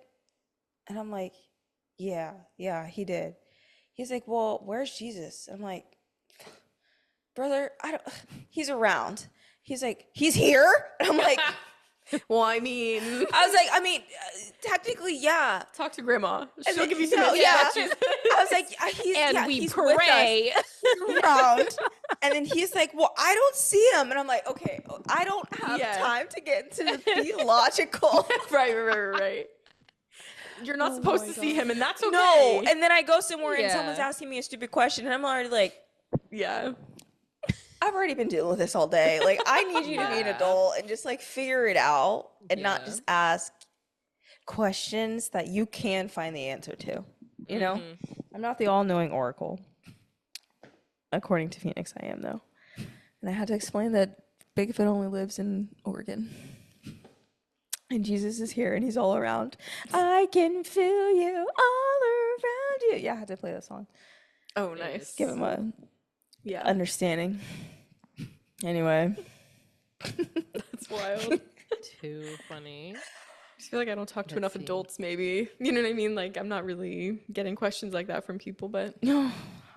And I'm like, yeah, he did. He's like, well, where's Jesus? I'm like, brother, he's around. He's like, he's here? And I'm like, well, I mean, technically, yeah. Talk to grandma. She'll like, give you some I was like, he's pray around. And then he's like, well, I don't see him. And I'm like, okay, I don't have time to get into the theological. Right. You're not supposed to see him, and that's okay. No. And then I go somewhere and someone's asking me a stupid question, and I'm already like, yeah. I've already been dealing with this all day. Like, I need you to be an adult and just like figure it out and not just ask questions that you can find the answer to. You know? I'm not the all-knowing oracle. According to Phoenix, I am, though. And I had to explain that Bigfoot only lives in Oregon. And Jesus is here and he's all around. I can feel you all around you. Yeah, I had to play that song. Oh, nice. Give him a understanding. Anyway. That's wild. Too funny. I just feel like I don't talk to enough adults, maybe. You know what I mean? Like, I'm not really getting questions like that from people, but no,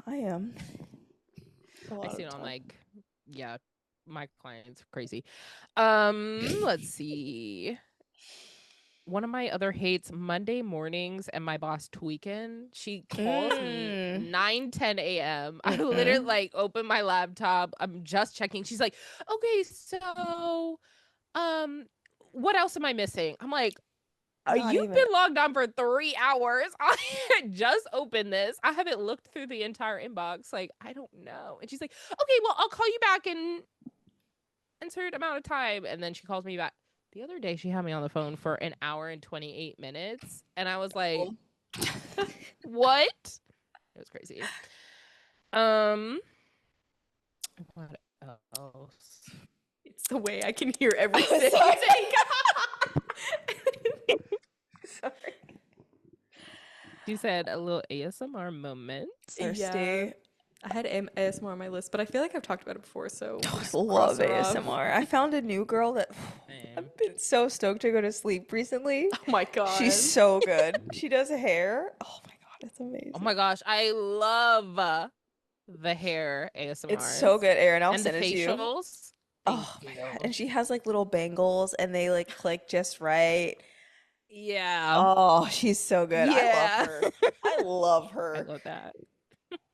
I am. I see it on like, my clients are crazy. Let's see. One of my other hates, Monday mornings and my boss tweaking. She calls me 9-10 a.m. I literally like open my laptop. I'm just checking. She's like, okay, so what else am I missing? I'm like, you've been logged on for 3 hours. I just opened this. I haven't looked through the entire inbox. Like, I don't know. And she's like, okay, well, I'll call you back in insert amount of time. And then she calls me back. The other day, she had me on the phone for 1 hour and 28 minutes. And I was like, what? It was crazy. What else? It's the way I can hear everything. Sorry. You said a little ASMR moment. Thirsty. Yeah. I had ASMR on my list, but I feel like I've talked about it before, so I love ASMR. I found a new girl that I've been so stoked to go to sleep recently. Oh my god. She's so good. She does hair. Oh my god, it's amazing. Oh my gosh, I love the hair ASMR. It's so good, Aaron. I'll and send the it to you. facials. Oh my god. And she has like little bangles and they like click just right. Yeah. Oh, she's so good. Yeah. I love her. I love her. I love that.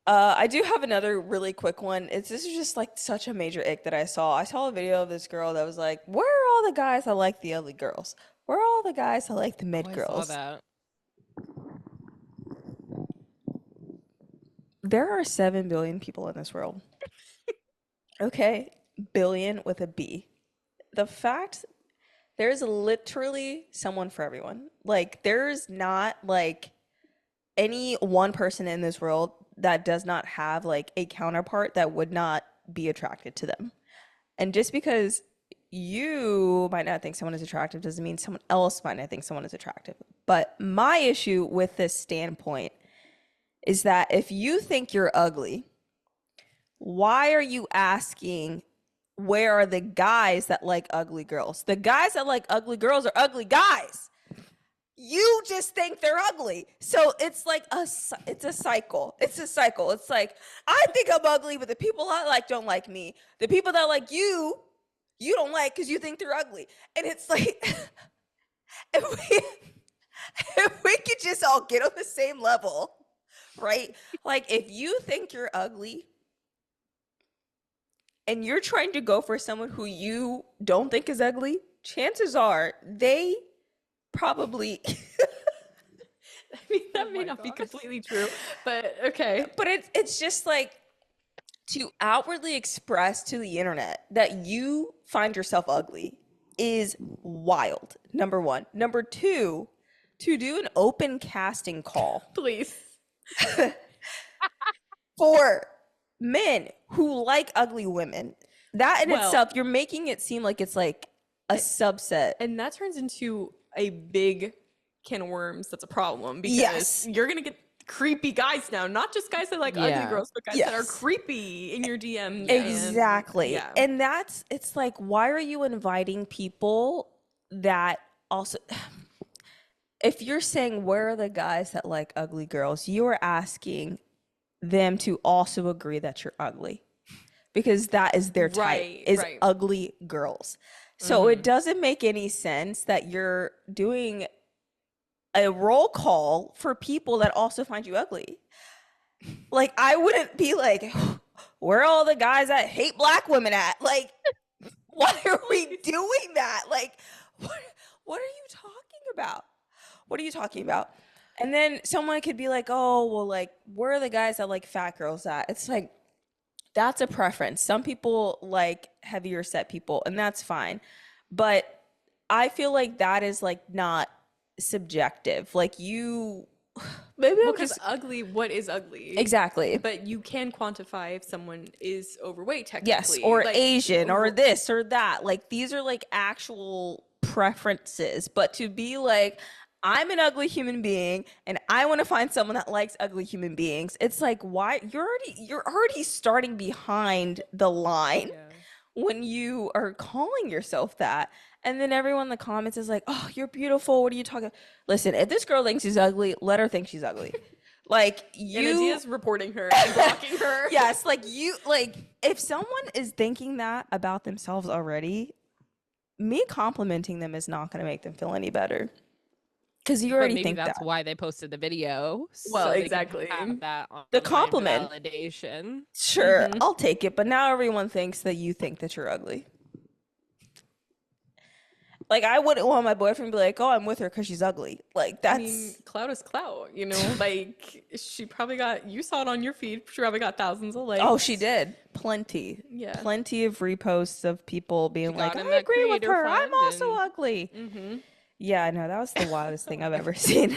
I do have another really quick one. This is just like such a major ick that I saw. I saw a video of this girl that was like, where are all the guys that like the ugly girls? Where are all the guys that like the mid girls? I saw that. There are 7 billion people in this world. Okay, billion with a B. The fact there's literally someone for everyone. Like, there's not like any one person in this world that does not have like a counterpart that would not be attracted to them. And just because you might not think someone is attractive doesn't mean someone else might not think someone is attractive. But my issue with this standpoint is that if you think you're ugly, why are you asking where are the guys that like ugly girls? The guys that like ugly girls are ugly guys. you just think they're ugly. So it's like it's a cycle. It's a cycle. It's like, I think I'm ugly, but the people I like don't like me. The people that like you don't like because you think they're ugly. And it's like, if we could just all get on the same level, right? Like, if you think you're ugly and you're trying to go for someone who you don't think is ugly, chances are they probably I mean, that may not be completely true, but okay. But it's just like, to outwardly express to the internet that you find yourself ugly is wild. Number one. Number two, to do an open casting call. Please. For men who like ugly women. That in itself, you're making it seem like it's like a subset. And that turns into a big can of worms. That's a problem, because you're going to get creepy guys now, not just guys that like ugly girls, but guys that are creepy in your DMs. Exactly. And it's like, why are you inviting people that also, if you're saying where are the guys that like ugly girls, you are asking them to also agree that you're ugly, because that is their type, is ugly girls. So it doesn't make any sense that you're doing a roll call for people that also find you ugly. Like, I wouldn't be like, where are all the guys that hate black women at? Like, why are we doing that? Like, what are you talking about? What are you talking about? And then someone could be like, oh, well, like, where are the guys that like fat girls at? It's like, that's a preference. Some people like heavier set people, and that's fine. But I feel like that is like not subjective. Like, you maybe because ugly, what is ugly? Exactly. But you can quantify if someone is overweight, technically. Yes, or like, Asian, or this or that. Like, these are like actual preferences. But to be like, I'm an ugly human being and I want to find someone that likes ugly human beings, it's like, why? You're already starting behind the line when you are calling yourself that. And then everyone in the comments is like, oh, you're beautiful. What are you talking about? Listen, if this girl thinks she's ugly, let her think she's ugly. Like, you. And Adia's reporting her and blocking her. Yes, like, if someone is thinking that about themselves already, me complimenting them is not going to make them feel any better. Because you already think that's why they posted the video. Well, so exactly. That the compliment. Validation. Sure, I'll take it. But now everyone thinks that you think that you're ugly. Like, I wouldn't want my boyfriend to be like, oh, I'm with her because she's ugly. Like, that's... I mean, clout is clout, you know? Like, she probably got... You saw it on your feed. She probably got thousands of likes. Oh, she did. Plenty. Yeah. Plenty of reposts of people being like, I agree with her. I'm also ugly. Yeah, no, that was the wildest thing I've ever seen.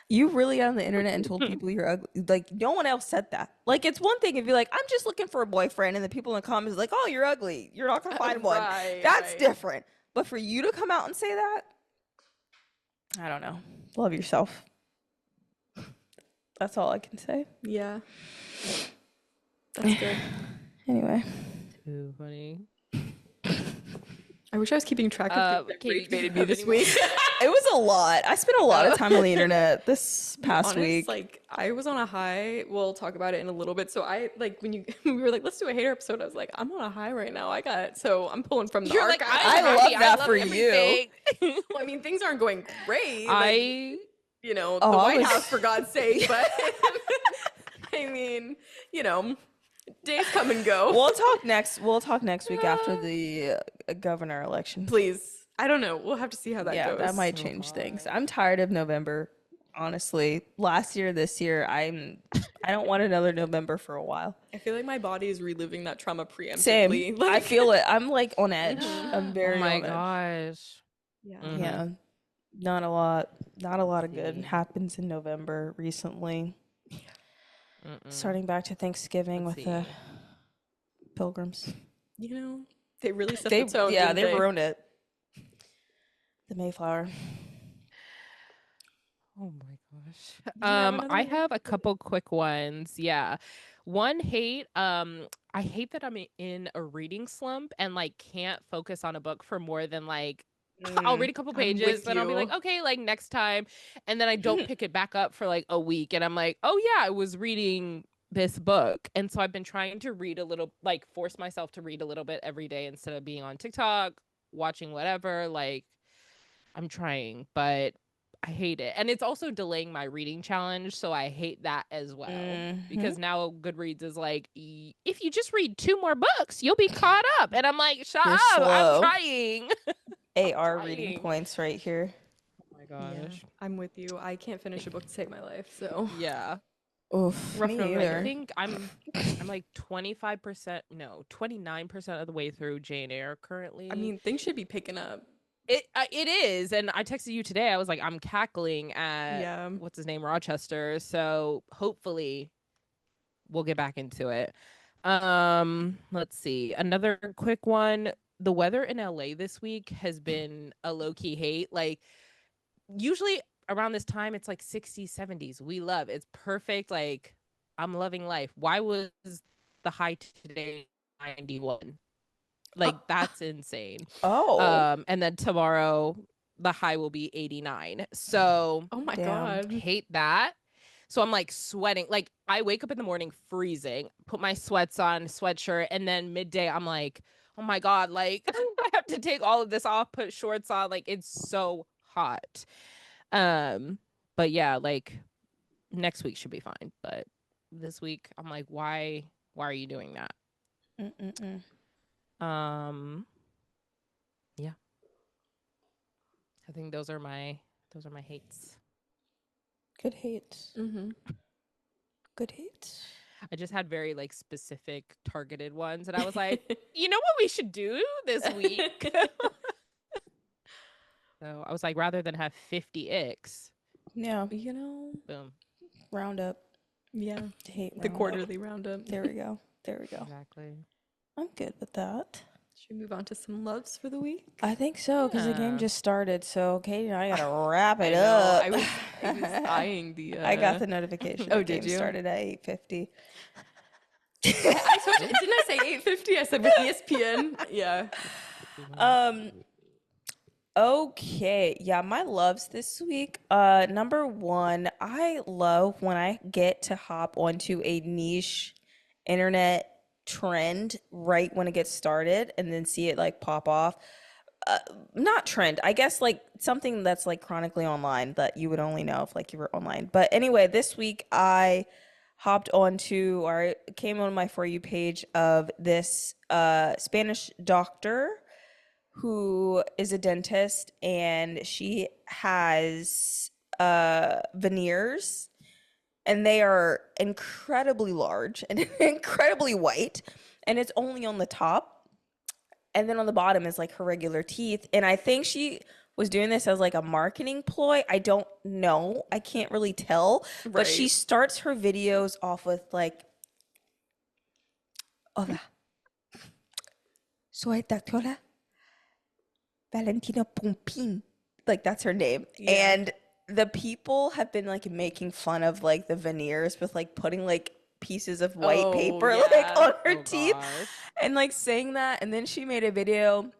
You really got on the internet and told people you're ugly. Like, no one else said that. Like, it's one thing if you're like, I'm just looking for a boyfriend, and the people in the comments are like, oh, you're ugly. You're not going to find one. That's different. But for you to come out and say that, I don't know. Love yourself. That's all I can say. Yeah. That's good. Anyway. Too funny. I wish I was keeping track of things that rage-baited me this week. It was a lot. I spent a lot of time on the internet this past week. Like, I was on a high. We'll talk about it in a little bit. So I, like, when we were like, let's do a hater episode, I was like, I'm on a high right now. So I'm pulling from the archive. Like, I love that for you. Well, I mean, things aren't going great. You know, the White House, for God's sake. But I mean, you know, days come and go. We'll talk next week after the governor election. Please. I don't know. We'll have to see how that goes. Yeah, that might change things. I'm tired of November, honestly. Last year, this year, I don't want another November for a while. I feel like my body is reliving that trauma preemptively. Same. Like, I feel it. I'm like on edge. I'm very on edge. Oh my gosh. Yeah. Yeah. Not a lot of good happens in November recently. Starting back to Thanksgiving with the pilgrims. You know, they really set the tone. Yeah, they ruined it. The Mayflower. Oh my gosh. I have a couple quick ones. Yeah. One hate. I hate that I'm in a reading slump and like can't focus on a book for more than like I'll read a couple pages, then I'll be like, you. okay, like next time. And then I don't pick it back up for like a week. And I'm like, oh yeah, I was reading this book. And so I've been trying to read a little, like force myself to read a little bit every day instead of being on TikTok, watching whatever. Like I'm trying, but I hate it. And it's also delaying my reading challenge. So I hate that as well. Because now Goodreads is like, if you just read 2 more books, you'll be caught up. And I'm like, shut You're up. slow. I'm trying. AR reading points right here. Oh my gosh. Yeah, I'm with you. I can't finish a book to save my life. So yeah. Oof. Rough Me number. either. I think I'm like 29% of the way through Jane Eyre currently. I mean, things should be picking up. It is, and I texted you today. I was like, I'm cackling at what's his name, Rochester. So hopefully, we'll get back into it. Let's see, another quick one. The weather in LA this week has been a low-key hate. Like usually around this time, it's like 60s, 70s. We love it's perfect. Like I'm loving life. Why was the high today 91? Like that's insane. And then tomorrow the high will be 89. So oh my god, hate that. So I'm like sweating. Like I wake up in the morning freezing, put my sweats on, sweatshirt, and then midday I'm like, oh my god, like I have to take all of this off, put shorts on. Like it's so hot. But yeah, like next week should be fine. But this week I'm like, why are you doing that? Yeah. I think those are my hates. Good hates. Good hates. I just had very like specific targeted ones, and I was like, you know what we should do this week? So I was like, rather than have 50 icks, you know, boom, roundup. Yeah, hate the quarterly roundup. There we go. Exactly. I'm good with that. Should we move on to some loves for the week? I think so, because the game just started. So Katie and I gotta wrap it up. I was eyeing the. I got the notification. Oh, the did game you? Started at 8:50. I switched. Didn't I say 8:50? I said with ESPN. Yeah. Okay. Yeah, my loves this week. Number one, I love when I get to hop onto a niche internet trend right when it gets started and then see it like pop off. Not trend, I guess, like something that's like chronically online that you would only know if like you were online. But anyway, this week I came on my For You page of this Spanish doctor who is a dentist, and she has veneers, and they are incredibly large and incredibly white, and it's only on the top, and then on the bottom is like her regular teeth. And I think she was doing this as like a marketing ploy. I don't know, I can't really tell, but she starts her videos off with like, hola, soy doctora Valentina Pompin. Like that's her name. And the people have been like making fun of like the veneers with like putting like pieces of white paper like on her teeth and like saying that. And then she made a video.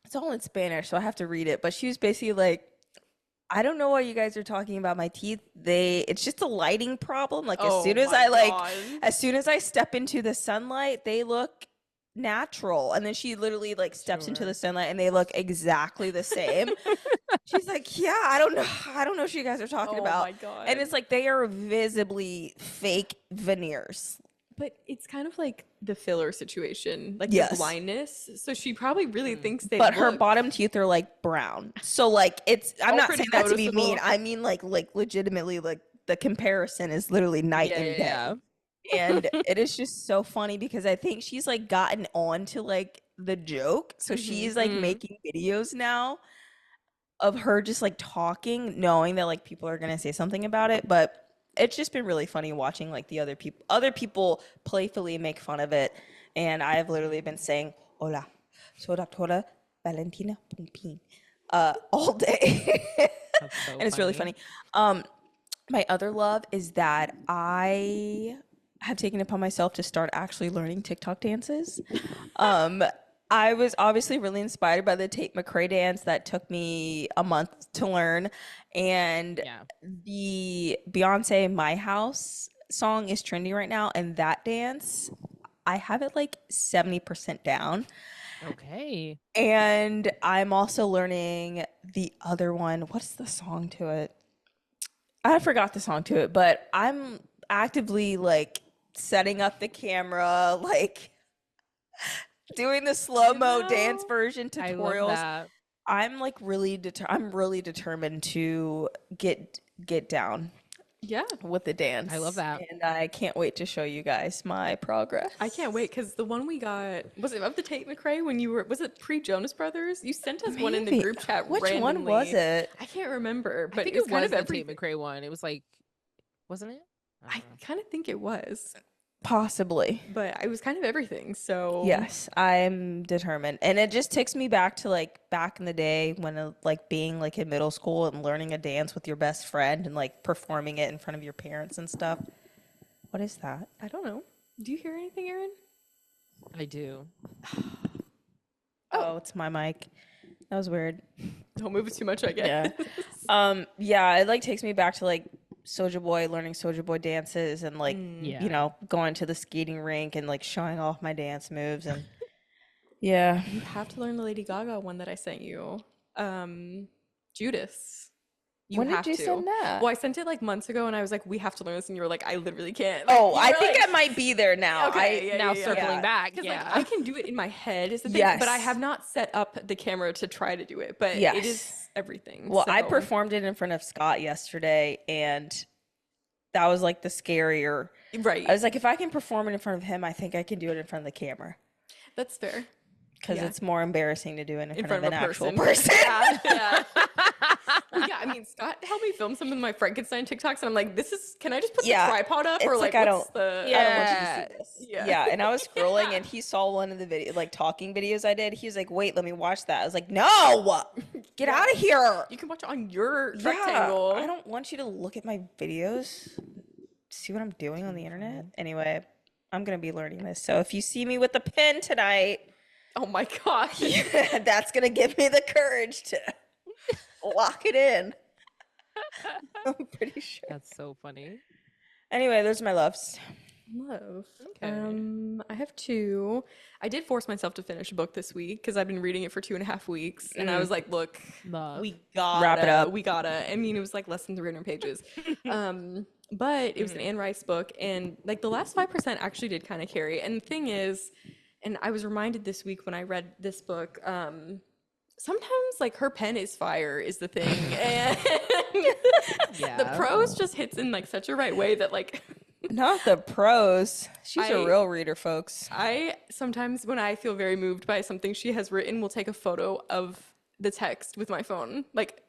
It's all in Spanish, so I have to read it. But she was basically like, I don't know why you guys are talking about my teeth. It's just a lighting problem. Like as soon as I step into the sunlight, they look natural. And then she literally like steps into the sunlight and they look exactly the same. She's like, yeah, I don't know what you guys are talking about. Oh my god. And it's like they are visibly fake veneers. But it's kind of like the filler situation, like the blindness. So she probably really thinks they But her bottom teeth are like brown. So like I'm not saying that to be mean. I mean like legitimately, like the comparison is literally night and day. And it is just so funny because I think she's like gotten on to like the joke. So she's like making videos now of her just like talking, knowing that like people are gonna say something about it. But it's just been really funny watching like the other people playfully make fun of it. And I've literally been saying hola, soy doctora Valentina Pompin all day. And it's really funny. My other love is that I have taken it upon myself to start actually learning TikTok dances. I was obviously really inspired by the Tate McRae dance that took me a month to learn. And the Beyonce My House song is trending right now. And that dance, I have it like 70% down. Okay. And I'm also learning the other one. What's the song to it? I forgot the song to it, but I'm actively like setting up the camera, like doing the slow-mo dance version tutorials. I'm like really determined to get down with the dance. I love that. And I can't wait to show you guys my progress. I can't wait because the one we got, was it of the Tate McRae when you were, was it pre-Jonas Brothers? You sent us one in the group chat. Which one was it? I can't remember, but I think it was it kind was of the Tate McRae one. It was like, wasn't it? I kind of think it was. Possibly. But it was kind of everything, so. Yes, I'm determined. And it just takes me back to like back in the day when like being like in middle school and learning a dance with your best friend and like performing it in front of your parents and stuff. What is that? I don't know. Do you hear anything, Erin? I do. Oh, it's my mic. That was weird. Don't move it too much, I guess. Yeah. Yeah, it like takes me back to like Soulja Boy, learning Soulja Boy dances and like you know, going to the skating rink and like showing off my dance moves and yeah. You have to learn the Lady Gaga one that I sent you. Judas. When did you send that? Well, I sent it like months ago and I was like, we have to learn this, and you were like, I literally can't. Oh, I think I might be there now. Okay, Circling back. Yeah. Like, I can do it in my head is the thing, but I have not set up the camera to try to do it. But it is everything. Well, I performed it in front of Scott yesterday, and that was like the scarier. Right. I was like, if I can perform it in front of him, I think I can do it in front of the camera. That's fair. Because it's more embarrassing to do it in front of an actual person. Yeah. Well, yeah, I mean, Scott helped me film some of my Frankenstein TikToks, and I'm like, can I just put the tripod up? Or like, I don't want you to see this. Yeah, and I was scrolling, and he saw one of the video, like talking videos I did. He was like, wait, let me watch that. I was like, no, get out of here. You can watch it on your rectangle. I don't want you to look at my videos, see what I'm doing on the internet. Anyway, I'm going to be learning this. So if you see me with the pen tonight, oh my God. That's going to give me the courage to lock it in. I'm pretty sure. That's so funny. Anyway, those are my loves. Love. Okay. I have two. I did force myself to finish a book this week because I've been reading it for 2.5 weeks. And I was like, look, we gotta wrap it up. We gotta. I mean, it was like less than 300 pages. But it was an Anne Rice book. And like the last 5% actually did kind of carry. And the thing is, and I was reminded this week when I read this book, sometimes like her pen is fire is the thing. And the prose just hits in like such a right way that like... Not the prose. She's a real reader, folks. I sometimes when I feel very moved by something she has written will take a photo of the text with my phone. Like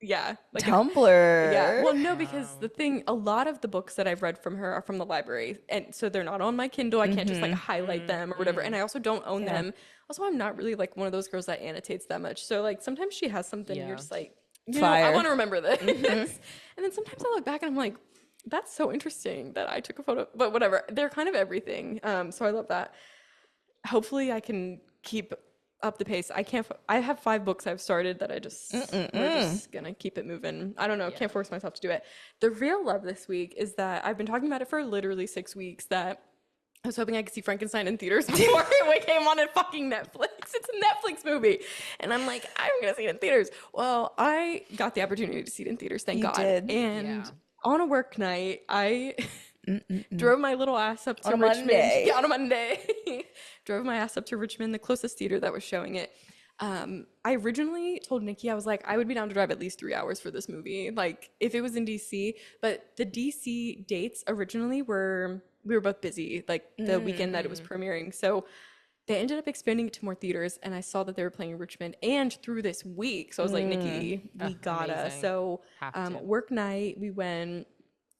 Tumblr. Yeah. Well, no, because the thing, a lot of the books that I've read from her are from the library. And so they're not on my Kindle. I can't just like highlight them or whatever. And I also don't own them. Also, I'm not really like one of those girls that annotates that much. So like sometimes she has something and you're just like, you know, I want to remember this. And then sometimes I look back and I'm like, that's so interesting that I took a photo. But whatever. They're kind of everything. So I love that. Hopefully I can keep up the pace. I have 5 books I've started that I just we're just gonna keep it moving. I don't know, can't force myself to do it. The real love this week is that I've been talking about it for literally 6 weeks, that I was hoping I could see Frankenstein in theaters before it came on fucking Netflix. It's a Netflix movie. And I'm like, I'm gonna see it in theaters. Well, I got the opportunity to see it in theaters, thank God. Did. And on a work night, I drove my little ass up to Richmond. Monday. On a Monday. Drove my ass up to Richmond, the closest theater that was showing it. I originally told Nikki, I was like, I would be down to drive at least 3 hours for this movie. Like, if it was in DC. But the DC dates originally we were both busy, like, the weekend that it was premiering. So they ended up expanding it to more theaters, and I saw that they were playing in Richmond and through this week. So I was like, Nikki, we gotta. Amazing. So work night, we went.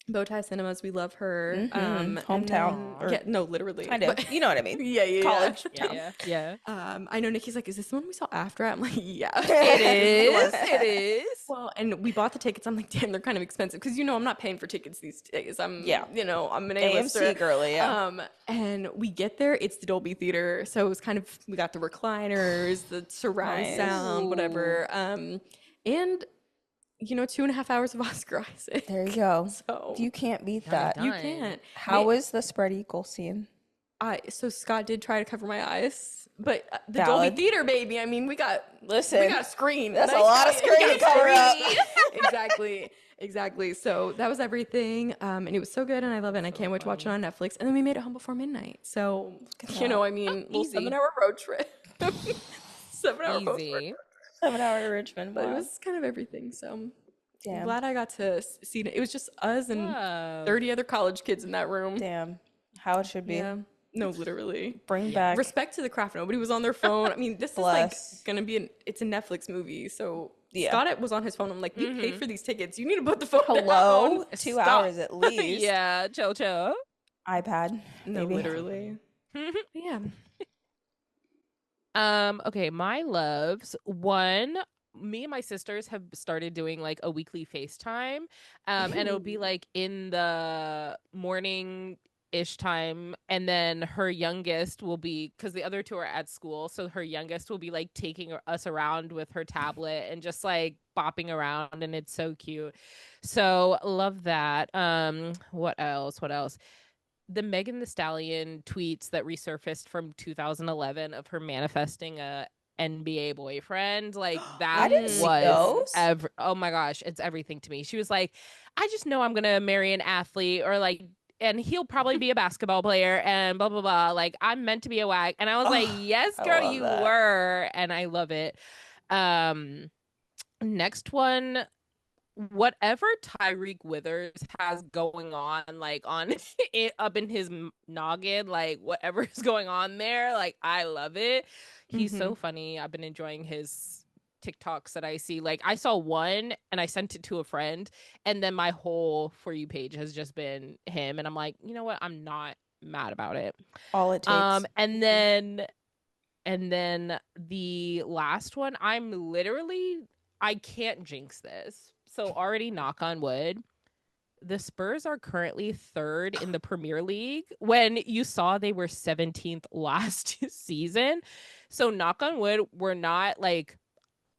Bowtie Cinemas, we love her. Hometown. No, literally. Kind of. You know what I mean. College town. Yeah. I know Nikki's like, is this the one we saw after? I'm like, yeah. It is. Well, and we bought the tickets. I'm like, damn, they're kind of expensive because I'm not paying for tickets these days. I'm an A-lister. AMC girly, yeah. And we get there, it's the Dolby Theater, so it was kind of, we got the recliners, the surround sound, whatever, and 2.5 hours of Oscar Isaac. There you go. So you can't beat that. You can't. How was the spread eagle scene? So Scott did try to cover my eyes, but the Dolby Theater, baby. I mean, we got a screen. That's a lot of screen to cover up. Exactly. So that was everything, and it was so good, and I love it. And I can't wait to watch it on Netflix. And then we made it home before midnight. So little 7-hour road trip. 7-hour road trip. 7-hour to Richmond. But it was kind of everything. So I'm glad I got to see it. It was just us and 30 other college kids in that room. Damn, how it should be. Yeah. No, literally. Bring back respect to the craft. Nobody was on their phone. I mean, this is like gonna be it's a Netflix movie, so Scott was on his phone. I'm like, we paid for these tickets. You need to put the phone down. 2 hours at least. Yeah, chill. iPad. No, literally. Yeah. Okay, my loves. One, me and my sisters have started doing like a weekly FaceTime, and it'll be like in the morning ish time, and then her youngest will be, because the other two are at school, so her youngest will be like taking us around with her tablet and just like bopping around, and it's so cute. So love that. What else? The Megan Thee Stallion tweets that resurfaced from 2011 of her manifesting a NBA boyfriend, like that was oh my gosh, it's everything to me. She was like, I just know I'm gonna marry an athlete, or like, and he'll probably be a basketball player, and blah blah blah, like I'm meant to be a wag. And I was like, yes girl, you were. And I love it. Next one, whatever Tyreek Withers has going on, like on it up in his noggin, like whatever is going on there, like I love it. He's so funny. I've been enjoying his TikToks that I see. Like I saw one and I sent it to a friend, and then my whole For You page has just been him, and I'm like, you know what, I'm not mad about it. All it takes. And then the last one, I can't jinx this, so already knock on wood, the Spurs are currently 3rd in the Premier League when you saw they were 17th last season. So knock on wood, we're not like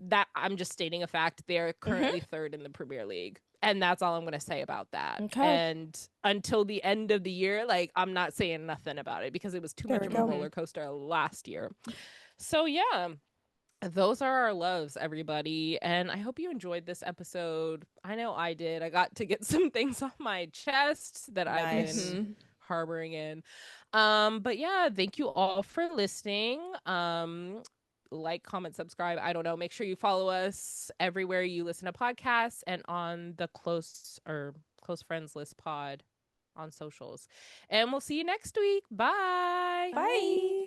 that. I'm just stating a fact. They're currently 3rd in the Premier League. And that's all I'm going to say about that. Okay. And until the end of the year, like I'm not saying nothing about it because it was too much of a roller coaster last year. So yeah. Those are our loves, everybody. And I hope you enjoyed this episode. I know I did. I got to get some things off my chest that I've been harboring in. But yeah, thank you all for listening. Like, comment, subscribe. I don't know. Make sure you follow us everywhere you listen to podcasts and on the close friends list pod on socials. And we'll see you next week. Bye. Bye.